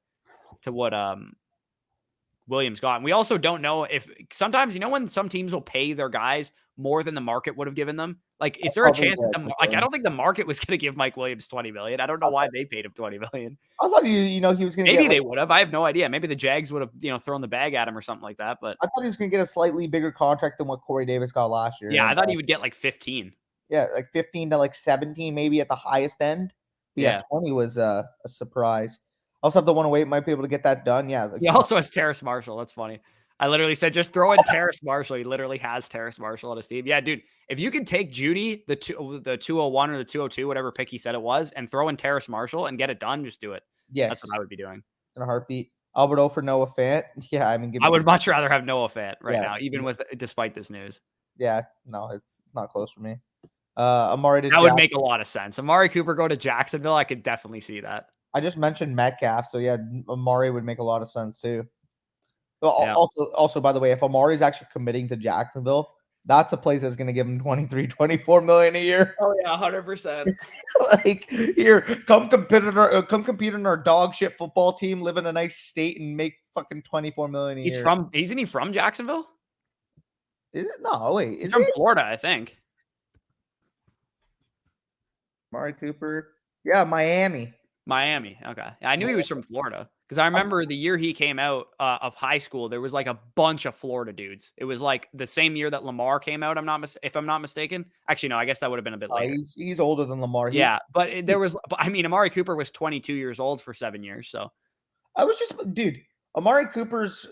Williams got. And we also don't know if sometimes, when some teams will pay their guys more than the market would have given them. Like, is there a chance that I don't think the market was going to give Mike Williams $20 million. I don't know why they paid him $20 million. I thought he was going to. Maybe they would have. I have no idea. Maybe the Jags would have, thrown the bag at him or something like that. But I thought he was going to get a slightly bigger contract than what Corey Davis got last year. Yeah, I thought he would get like 15. Yeah, like 15 to like 17, maybe at the highest end. But yeah, 20 was a surprise. Also, have the 108 might be able to get that done. Yeah. He also has Terrace Marshall. That's funny. I literally said, just throw in Terrace Marshall. He literally has Terrace Marshall on his team. Yeah, dude, if you could take Judy, the 201 or the 202, whatever pick he said it was, and throw in Terrace Marshall and get it done, just do it. Yes. That's what I would be doing. In a heartbeat. Alberto for Noah Fant. Yeah, I mean, I would much rather have Noah Fant now, even despite this news. Yeah, no, it's not close for me. Amari to That would make a lot of sense. Amari Cooper go to Jacksonville. I could definitely see that. I just mentioned Metcalf, so yeah, Amari would make a lot of sense too. Well, also, by the way, if Amari is actually committing to Jacksonville, that's a place that's going to give him 23, 24 million a year. Oh yeah, 100%. Like, here, come compete in our dog shit football team, live in a nice state, and make fucking 24 million a year. Isn't he from Jacksonville? Is it? No, wait, He's is from he? Florida, I think. Amari Cooper? Yeah, Miami. Miami. Okay. I knew he was from Florida because I remember the year he came out of high school, there was like a bunch of Florida dudes. It was like the same year that Lamar came out. If I'm not mistaken. Actually, no, I guess that would have been a bit later. He's older than Lamar. Yeah, but I mean, Amari Cooper was 22 years old for 7 years. So I was just, dude, Amari Cooper's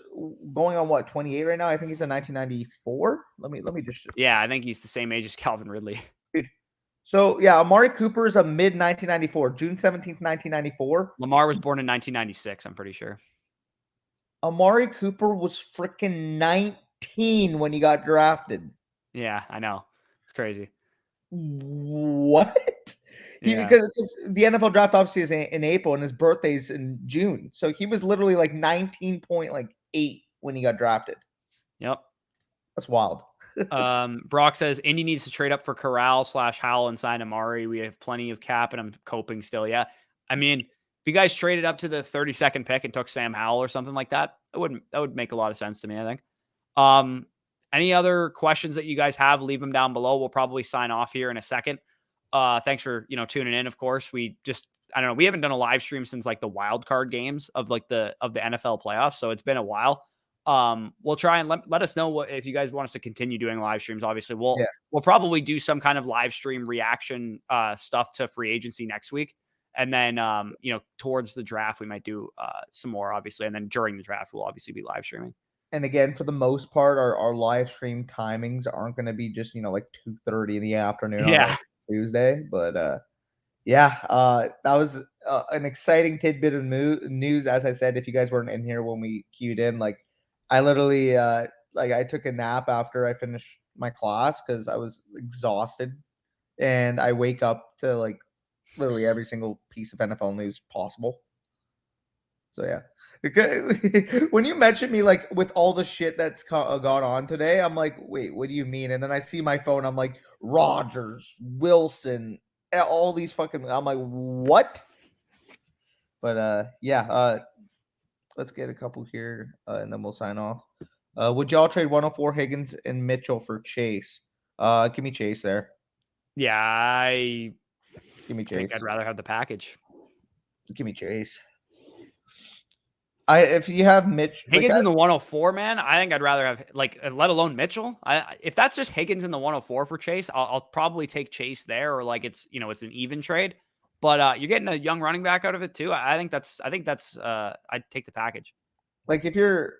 going on what, 28 right now? I think he's in 1994. Let me just. yeah, I think he's the same age as Calvin Ridley. Dude. So yeah, Amari Cooper is a mid 1994, June 17th, 1994. Lamar was born in 1996. I'm pretty sure. Amari Cooper was freaking 19 when he got drafted. Yeah, I know. It's crazy. What? Yeah. Because the NFL draft obviously is in April and his birthday's in June. So he was literally like 19.8 when he got drafted. Yep. That's wild. Brock says Indy needs to trade up for Corral/Howell and sign Amari. We have plenty of cap and I'm coping still. Yeah. I mean, if you guys traded up to the 32nd pick and took Sam Howell or something like that, that would make a lot of sense to me, I think. Any other questions that you guys have, leave them down below. We'll probably sign off here in a second. Thanks for, tuning in. Of course, I don't know. We haven't done a live stream since like the wild card games of the NFL playoffs. So it's been a while. We'll try and let us know if you guys want us to continue doing live streams. Obviously, we'll probably do some kind of live stream reaction stuff to free agency next week. And then, towards the draft, we might do some more, obviously. And then during the draft, we'll obviously be live streaming. And again, for the most part, our live stream timings aren't going to be just, like 2:30 in the afternoon on Tuesday. But that was an exciting tidbit of news. As I said, if you guys weren't in here when we queued in, like I literally I took a nap after I finished my class because I was exhausted, and I wake up to like literally every single piece of NFL news possible. So yeah. When you mentioned me like with all the shit that's gone on today, I'm like, wait, what do you mean? And then I see my phone, I'm like, Rodgers, Wilson, all these fucking. I'm like, what? But let's get a couple here, and then we'll sign off. Would y'all trade 104 Higgins and Mitchell for Chase? Give me Chase there. Yeah, give me Chase. I think I'd rather have the package. Give me Chase. If you have Mitch Higgins in the 104, man, I think I'd rather have let alone Mitchell. If that's just Higgins in the 104 for Chase, I'll probably take Chase there, or like it's an even trade. But you're getting a young running back out of it too. I think that's I'd take the package. Like if you're,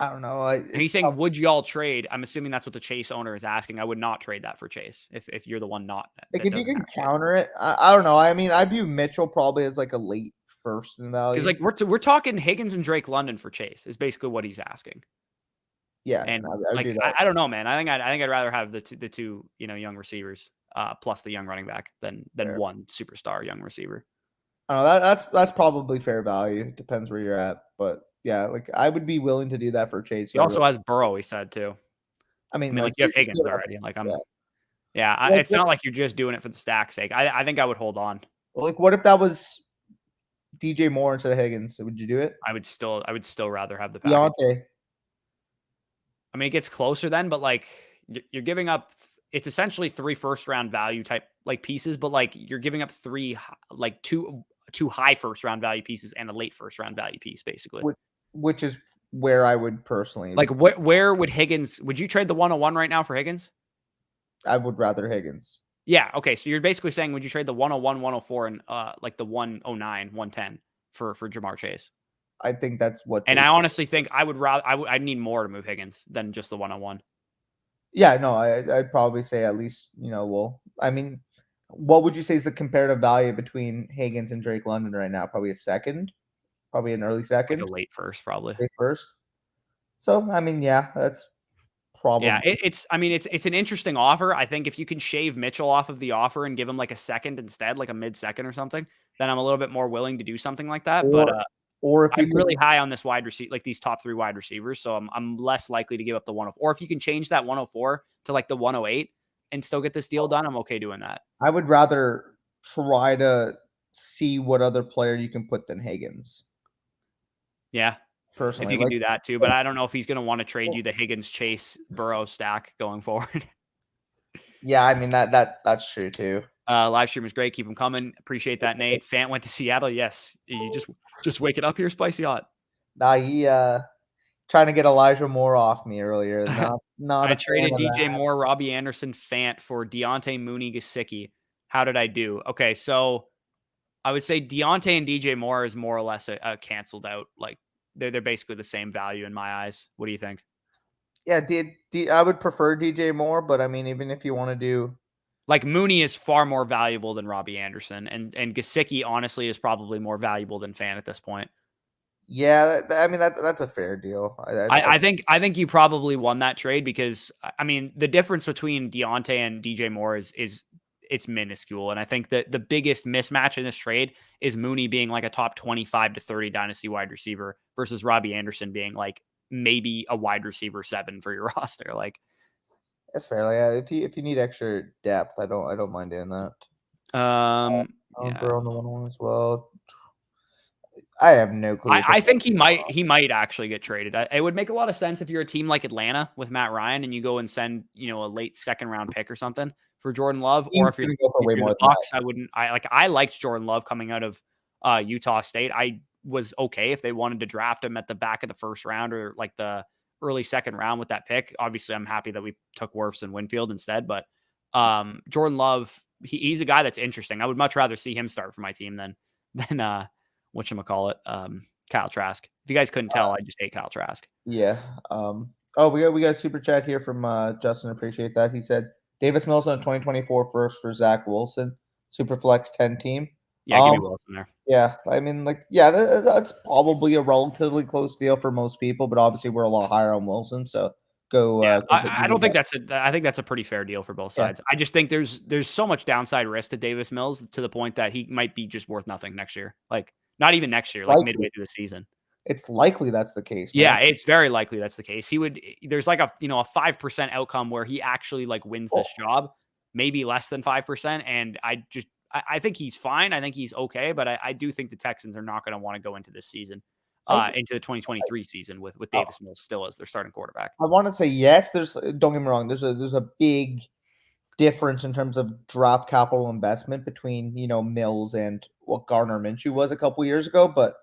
I don't know. And he's saying, would y'all trade? I'm assuming that's what the Chase owner is asking. I would not trade that for Chase if you're the one not. Like if you can counter it, I don't know. I mean, I view Mitchell probably as like a late first in value. Because like we're talking Higgins and Drake London for Chase is basically what he's asking. Yeah, and I do that. I don't know, man. I think I'd rather have the two young receivers plus the young running back than one superstar young receiver. I don't know, that's probably fair value. It depends where you're at, but yeah, like I would be willing to do that for Chase. He also has Burrow, he said too. I mean like you have Higgins already. Like it's not like you're just doing it for the stack's sake. I think I would hold on. Well, like what if that was DJ Moore instead of Higgins? So would you do it? I would still rather have the package. Deontay. I mean, it gets closer then, but like you're giving up. It's essentially 3 first-round value type like pieces, but like you're giving up two high first-round value pieces and a late first-round value piece, basically. Which is where I would personally like. Where would Higgins? Would you trade the 101 right now for Higgins? I would rather Higgins. Yeah. Okay. So you're basically saying, would you trade the 101, 104, and like the 109, 110 for Jamar Chase? I think that's what. And I honestly think I'd need more to move Higgins than just the 101. Yeah. No, I'd probably say at least I mean, what would you say is the comparative value between Higgins and Drake London right now? Probably a second, probably an early second, like a late first, probably late first. So I mean, yeah, that's. Probably. Yeah, it's an interesting offer. I think if you can shave Mitchell off of the offer and give him like a second instead, like a mid-second or something, then I'm a little bit more willing to do something like that. Or if you I'm could, really high on this wide receiver, like these top 3 wide receivers. So I'm less likely to give up the 104. Or if you can change that 104 to like the 108 and still get this deal done, I'm okay doing that. I would rather try to see what other player you can put than Higgins. Yeah. If Personally, you can like, do that too, but I don't know if he's going to want to trade you the Higgins, Chase, Burrow stack going forward. yeah, I mean that's true too. Live stream is great. Keep them coming. Appreciate that, Nate. Fant went to Seattle. Yes. You just waking up here, spicy hot. Nah, he trying to get Elijah Moore off me earlier. Not I a fan traded of DJ that. Moore, Robbie Anderson, Fant for Deontay Mooney, Gesicki. How did I do? Okay, so I would say Deontay and DJ Moore is more or less a canceled out. Like they're basically the same value in my eyes. What do you think? Yeah, I would prefer DJ Moore, but I mean, even if you want to do, Like Mooney is far more valuable than Robbie Anderson, and Gesicki honestly is probably more valuable than Fant at this point. yeah, I mean that's a fair deal. I think you probably won that trade because I mean the difference between Deontay and DJ Moore is it's minuscule, and I think that the biggest mismatch in this trade is Mooney being like a top 25 to 30 dynasty wide receiver versus Robbie Anderson being like maybe a wide receiver 7 for your roster. Like, That's fair. Yeah, if you need extra depth, I don't mind doing that. yeah. Burrow on the 1-1 as well. I have no clue. I think he might actually get traded. It would make a lot of sense if you're a team like Atlanta with Matt Ryan and you go and send, a late second round pick or something for Jordan Love. He's Or if you're, gonna go for if way you're more the than that. Bucks, I liked Jordan Love coming out of Utah State. I was okay if they wanted to draft him at the back of the first round or like the early second round with that pick. Obviously, I'm happy that we took Wirfs and Winfield instead. But Jordan Love, he's a guy that's interesting. I would much rather see him start for my team than whatchamacallit, Kyle Trask. If you guys couldn't tell, I just hate Kyle Trask. Yeah. We got a super chat here from Justin. Appreciate that. He said Davis Mills on a 2024 first for Zach Wilson, Superflex 10 team. Yeah, give me Wilson there. Yeah, I mean, that's probably a relatively close deal for most people, but obviously we're a lot higher on Wilson. So go. Yeah, I don't think I think that's a pretty fair deal for both sides. I just think there's so much downside risk to Davis Mills to the point that he might be just worth nothing next year. Like not even next year, like midway through the season. It's likely that's the case. Yeah, Man. it's very likely that's the case. There's like a 5% outcome where he actually like wins this job, maybe less than 5%. And I think he's fine. I think he's okay, but I do think the Texans are not going to want to go into this season, into the 2023 season with Davis Mills still as their starting quarterback. I want to say yes. Don't get me wrong. There's a big difference in terms of draft capital investment between Mills and what Gardner Minshew was a couple years ago. But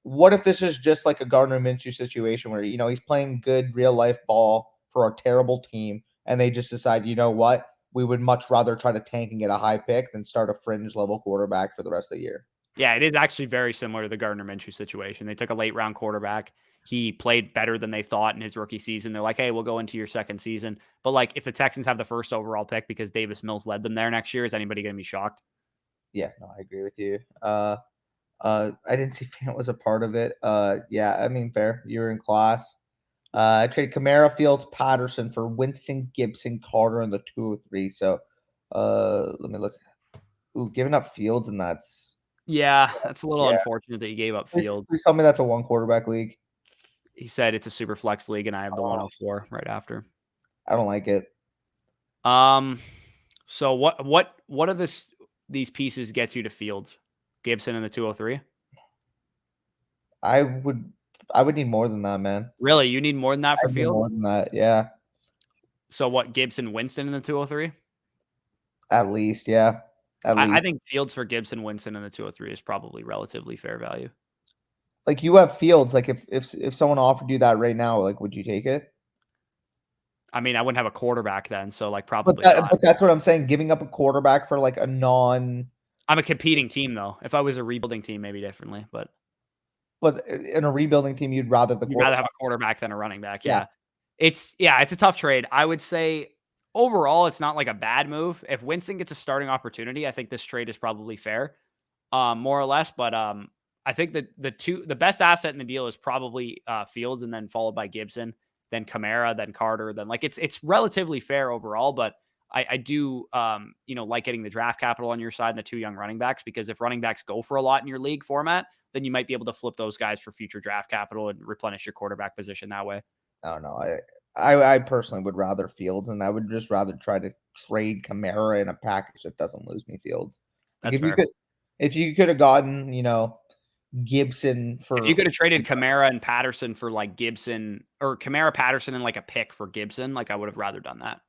what if this is just like a Gardner Minshew situation where he's playing good real life ball for a terrible team, and they just decide, what, we would much rather try to tank and get a high pick than start a fringe level quarterback for the rest of the year. Yeah, it is actually very similar to the Gardner Minshew situation. They took a late round quarterback. He played better than they thought in his rookie season. They're like, hey, we'll go into your second season. But like, if the Texans have the first overall pick because Davis Mills led them there next year, is anybody going to be shocked? Yeah, no, I agree with you. I didn't see Fant was a part of it. Yeah, I mean, fair. You were in class. I traded Kamara, Fields, Patterson for Winston, Gibson, Carter, and the 203. So, let me look. Ooh, giving up Fields, and that's a little unfortunate that you gave up Fields. Please tell me that's a one quarterback league. He said it's a super flex league, and I have the 104 right after. I don't like it. So what are these pieces gets you to Fields? Gibson and the 203? I would need more than that, man. Really? You need more than that for Fields? More than that, yeah. So what, Gibson, Winston in the 203? At least, yeah. I think Fields for Gibson, Winston in the 203 is probably relatively fair value. Like you have Fields, like if someone offered you that right now, like would you take it? I mean, I wouldn't have a quarterback then, so like probably not. But that's what I'm saying. Giving up a quarterback for like I'm a competing team though. If I was a rebuilding team, maybe differently, but in a rebuilding team, you'd rather have a quarterback than a running back. Yeah. It's a tough trade. I would say overall, it's not like a bad move. If Winston gets a starting opportunity, I think this trade is probably fair, more or less. But I think that the best asset in the deal is probably Fields, and then followed by Gibson, then Kamara, then Carter, then like it's relatively fair overall. But I do like getting the draft capital on your side and the two young running backs, because if running backs go for a lot in your league format, then you might be able to flip those guys for future draft capital and replenish your quarterback position that way. I don't know. I personally would rather Fields, and I would just rather try to trade Kamara in a package that doesn't lose me Fields. Like That's fair. if you could have gotten, Gibson If for you could have traded Kamara and Patterson for like Gibson, or Kamara, Patterson, and like a pick for Gibson, like I would have rather done that.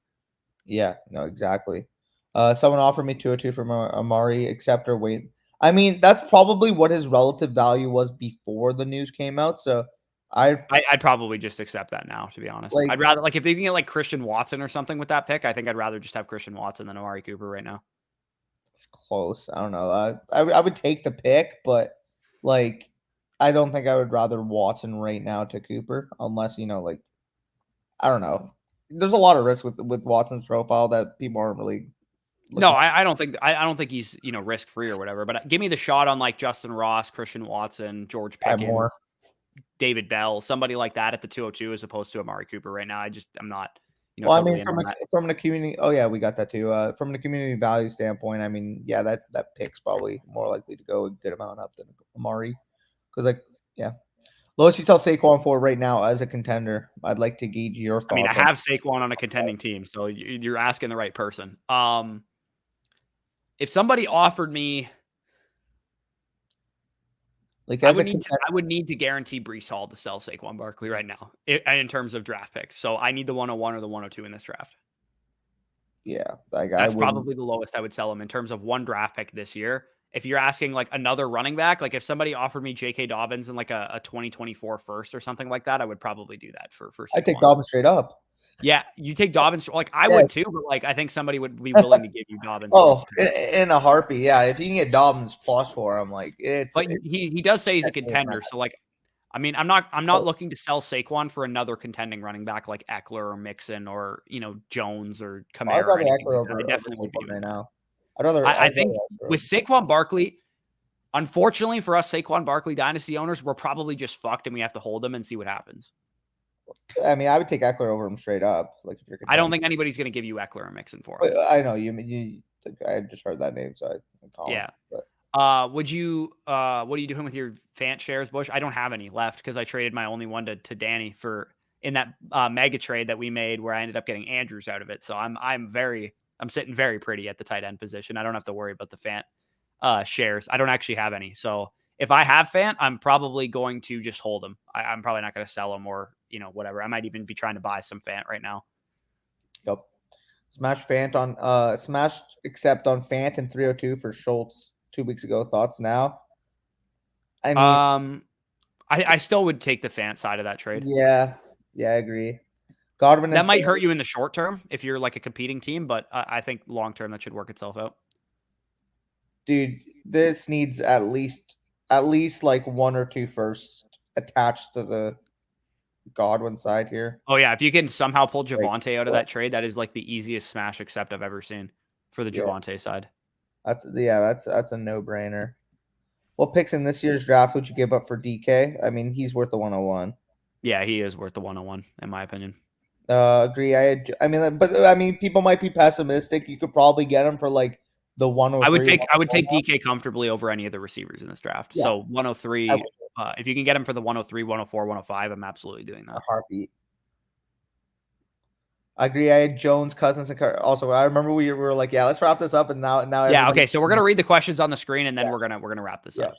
Yeah, no, exactly. Someone offered me 202 from Amari, accept or wait. I mean, that's probably what his relative value was before the news came out. So I'd probably just accept that now, to be honest. Like- I'd rather, like, if they can get like Christian Watson or something with that pick, I think I'd rather just have Christian Watson than Amari Cooper right now. it's close. I don't know. I would take the pick, but like, I don't think I would rather Watson right now to Cooper, unless like, I don't know. There's a lot of risk with Watson's profile that people aren't really. No, I don't think he's risk free or whatever. But give me the shot on like Justin Ross, Christian Watson, George Pickens, David Bell, somebody like that at the 202 as opposed to Amari Cooper right now. I'm not. Well, totally, I mean, from the community. Oh yeah, we got that too. From the community value standpoint, I mean, yeah, that pick's probably more likely to go a good amount up than Amari, because like, yeah. Lowest you tell Saquon for right now as a contender. I'd like to gauge your thoughts. I mean, I have Saquon on a contending team, so you're asking the right person. If somebody offered me, like, I would need to guarantee Breece Hall to sell Saquon Barkley right now in terms of draft picks. So I need the 101 or the 102 in this draft. Yeah, that's probably the lowest I would sell him in terms of one draft pick this year. If you're asking like another running back, like if somebody offered me J.K. Dobbins in like a 2024 first or something like that, I would probably do that for Saquon. I take Dobbins straight up. Yeah, you take Dobbins. Like I would too, but like I think somebody would be willing to give you Dobbins. In a heartbeat, yeah. If you can get Dobbins plus for him, like it's. But he does say he's a contender, so like, I mean, I'm not looking to sell Saquon for another contending running back like Eckler or Mixon or Jones or Kamara. Or anything like that. I definitely would be right now. I think with Saquon Barkley, unfortunately for us Saquon Barkley dynasty owners, we're probably just fucked and we have to hold him and see what happens. I mean, I would take Eckler over him straight up. Like if you're, I don't think anybody's going to give you Eckler or Mixon for him. I know you. I just heard that name, so I'm calling. Yeah. But. What are you doing with your Fant shares, Bush? I don't have any left because I traded my only one to Danny in that mega trade that we made where I ended up getting Andrews out of it. So I'm sitting very pretty at the tight end position. I don't have to worry about the Fant shares. I don't actually have any. So if I have Fant, I'm probably going to just hold them. I'm probably not going to sell them or, whatever. I might even be trying to buy some Fant right now. Yep. Smashed accept on Fant and 302 for Schultz 2 weeks ago. Thoughts now? I mean, I still would take the Fant side of that trade. Yeah, I agree. Godwin that might hurt you in the short term if you're like a competing team, but I think long term that should work itself out. Dude, this needs at least like one or two firsts attached to the Godwin side here. Oh yeah, if you can somehow pull Javonte out of that trade, that is like the easiest smash accept I've ever seen for the Javonte side. That's a no-brainer. What picks in this year's draft would you give up for DK? I mean, he's worth the 101. Yeah, he is worth the 101 in my opinion. Agree. I mean, people might be pessimistic. You could probably get him for like the 103. I would take DK comfortably over any of the receivers in this draft. Yeah. So 103. If you can get him for the 103, 104, 105, I'm absolutely doing that. A heartbeat. I agree. I had Jones, Cousins, and also I remember we were like, yeah, let's wrap this up. And now. Yeah. Okay. So we're gonna read the questions on the screen, and then we're gonna wrap this up.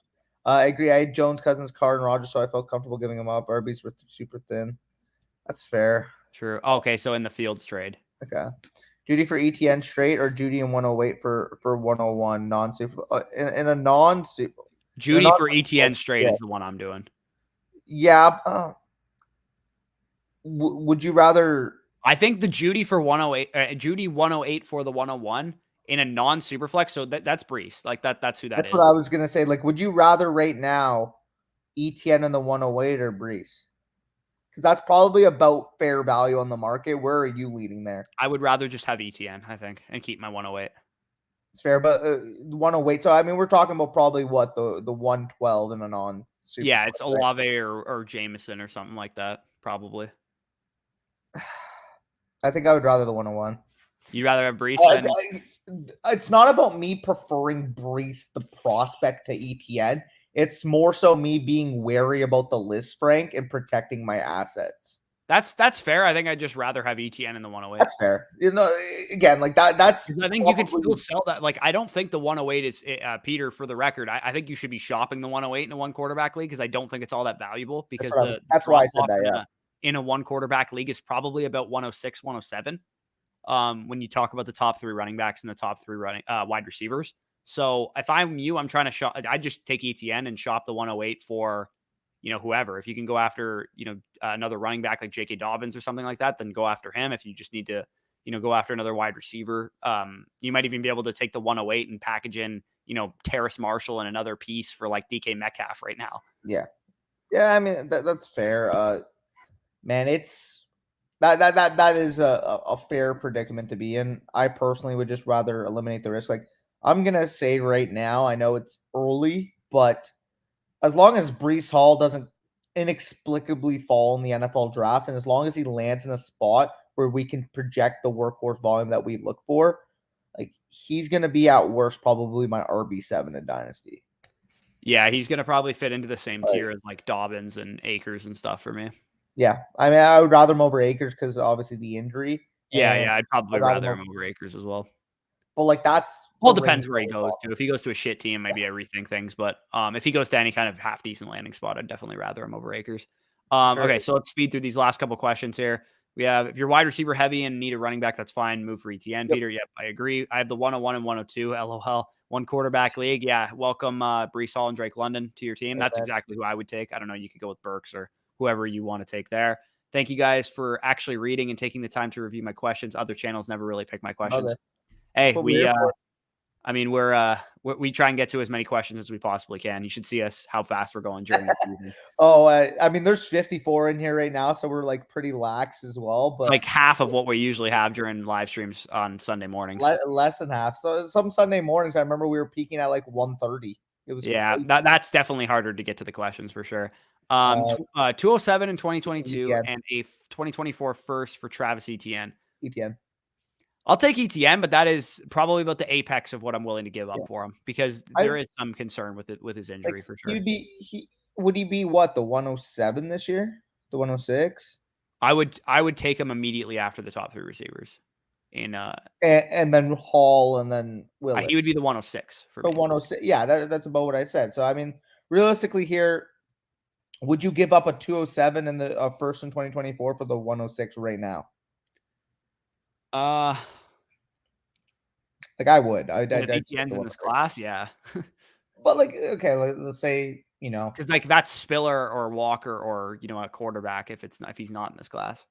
I agree. I had Jones, Cousins, Carr, and Rodgers, so I felt comfortable giving them up. RBs were super thin. That's fair. True. Okay. So in the Fields trade. Okay. Judy for ETN straight or Judy in 108 for 101 non-super in a non-super. Judy for ETN straight is the one I'm doing. Yeah. Would you rather? I think the Judy for 108, Judy 108 for the 101 in a non-super flex. So that's Breece. Like that's who that is. That's what I was gonna say. Like, would you rather right now ETN in the 108 or Breece? Because that's probably about fair value on the market. Where are you leading there? I would rather just have ETN, I think, and keep my 108. It's fair, but 108. So I mean, we're talking about probably what the 112 in a non-super. Yeah, it's Olave or Jameson or something like that, probably. I think I would rather the 101. You'd rather have Breece than... It's not about me preferring Breece, the prospect, to ETN. It's more so me being wary about the list, Frank, and protecting my assets. That's fair. I think I'd just rather have ETN in the 108. That's fair. Again, like that's. I think you could still sell that. Like, I don't think the 108 is Peter. For the record, I think you should be shopping the 108 in a one quarterback league because I don't think it's all that valuable. Because That's why I said that. Yeah. In a one quarterback league is probably about 106, 107. When you talk about the top 3 running backs and the top 3 wide receivers. So if I'm you, I'm trying to shop. I just take ETN and shop the 108 for, whoever. If you can go after, another running back like J.K. Dobbins or something like that, then go after him. If you just need to, go after another wide receiver, you might even be able to take the 108 and package in, Terrace Marshall and another piece for like DK Metcalf right now. Yeah. Yeah. I mean, that's fair. Man, it's that is a fair predicament to be in. I personally would just rather eliminate the risk. Like, I'm going to say right now, I know it's early, but as long as Breece Hall doesn't inexplicably fall in the NFL draft, and as long as he lands in a spot where we can project the workhorse volume that we look for, like, he's going to be at worst probably my RB7 in Dynasty. Yeah, he's going to probably fit into the same tier as like Dobbins and Akers and stuff for me. Yeah, I mean, I would rather him over Akers because obviously the injury. Yeah, I'd probably rather him over Akers as well. But like that's it depends where he goes to. If he goes to a shit team, maybe I rethink things. But if he goes to any kind of half decent landing spot, I'd definitely rather him over Akers. Sure. Okay, so let's speed through these last couple questions here. We have, if you're wide receiver heavy and need a running back, that's fine. Move for ETN. Yep. Peter, yep, I agree. I have the 101 and 102. LOL. One quarterback league. Yeah, welcome Breece Hall and Drake London to your team. That's exactly who I would take. I don't know. You could go with Burks or whoever you want to take there. Thank you guys for actually reading and taking the time to review my questions. Other channels never really pick my questions. Hey, we try and get to as many questions as we possibly can. You should see us how fast we're going during the season. I mean, there's 54 in here right now, so we're like pretty lax as well. But it's like half of what we usually have during live streams on Sunday mornings. Less than half. So some Sunday mornings, I remember we were peaking at like 1:30. It was that's definitely harder to get to the questions for sure. 207 in 2022 ETN. And a 2024 first for Travis Etienne. I'll take ETN, but that is probably about the apex of what I'm willing to give up for him because there is some concern with his injury for sure. Would he be what, the 107 this year? The 106? I would take him immediately after the top 3 receivers. And then Hall and then Willis. He would be the 106 for me. 106. Yeah, that's about what I said. So I mean, realistically here, would you give up a 207 in the first in 2024 for the 106 right now? Like I would. ETN's in this class, yeah. But like, okay, let's say, because like that's Spiller or Walker or a quarterback if he's not in this class.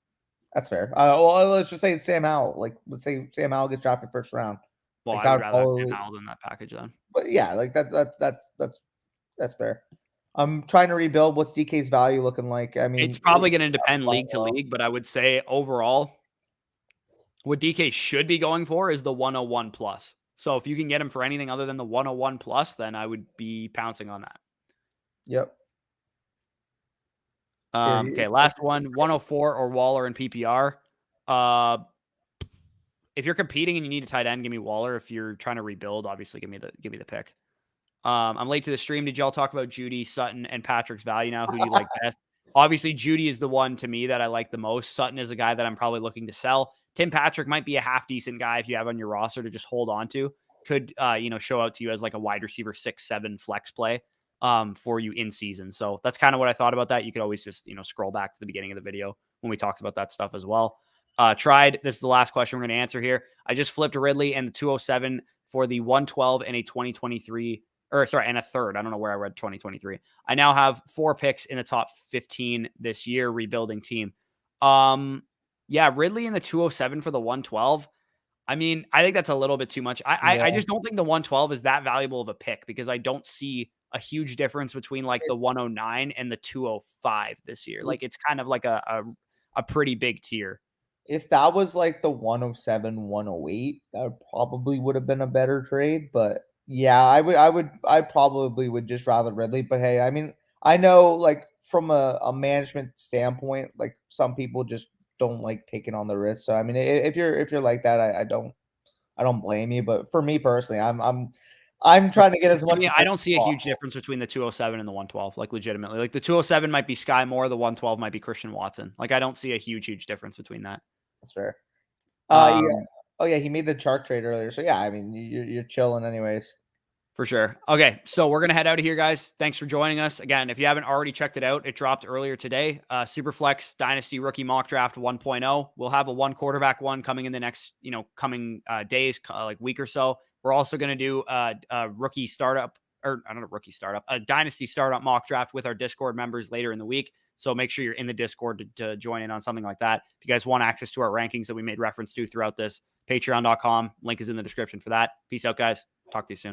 That's fair. Well, let's just say it's Sam Howell. Like, let's say Sam Howell gets drafted first round. Well, I would rather have Sam Howell than that package then. But yeah, like that's fair. I'm trying to rebuild. What's DK's value looking like? I mean, it's probably going to depend league to league, but I would say overall, what DK should be going for is the 101 plus. So if you can get him for anything other than the 101 plus, then I would be pouncing on that. Yep. Okay, last one, 104 or Waller in PPR. If you're competing and you need a tight end, give me Waller. If you're trying to rebuild, obviously give me the pick. I'm late to the stream. Did y'all talk about Judy, Sutton, and Patrick's value now? Who do you like best? Obviously, Judy is the one to me that I like the most. Sutton is a guy that I'm probably looking to sell. Tim Patrick might be a half decent guy if you have on your roster to just hold on to. Could show out to you as like a wide receiver 6-7 flex play for you in season. So that's kind of what I thought about that. You could always just scroll back to the beginning of the video when we talked about that stuff as well. This is the last question we're going to answer here. I just flipped Ridley and the 207 for the 112 and a 2023. And a third. I don't know where I read 2023. I now have 4 picks in the top 15 this year, rebuilding team. Ridley in the 207 for the 112. I mean, I think that's a little bit too much. I just don't think the 112 is that valuable of a pick because I don't see a huge difference between like the 109 and the 205 this year. Like it's kind of like a pretty big tier. If that was like the 107, 108, that probably would have been a better trade, but yeah, I probably would just rather Ridley, but hey, I mean, I know like from a management standpoint, like some people just don't like taking on the risk. So I mean, if you're like that, I don't blame you. But for me personally, I'm trying to get as To much. me, I don't see a huge possible. difference between the 207 and the 112. Like legitimately, like the 207 might be Sky Moore, the 112 might be Christian Watson. Like I don't see a huge difference between that. That's fair. Yeah. Um, Oh yeah, he made the chart trade earlier. So yeah, I mean, you're chilling anyways. For sure. Okay, so we're gonna head out of here, guys. Thanks for joining us. Again, if you haven't already checked it out, it dropped earlier today. Superflex Dynasty Rookie Mock Draft 1.0. We'll have a one quarterback one coming in the next, coming days, like week or so. We're also gonna do a rookie startup, or I don't know, rookie startup, a Dynasty startup mock draft with our Discord members later in the week. So make sure you're in the Discord to join in on something like that. If you guys want access to our rankings that we made reference to throughout this, patreon.com. Link is in the description for that. Peace out, guys. Talk to you soon.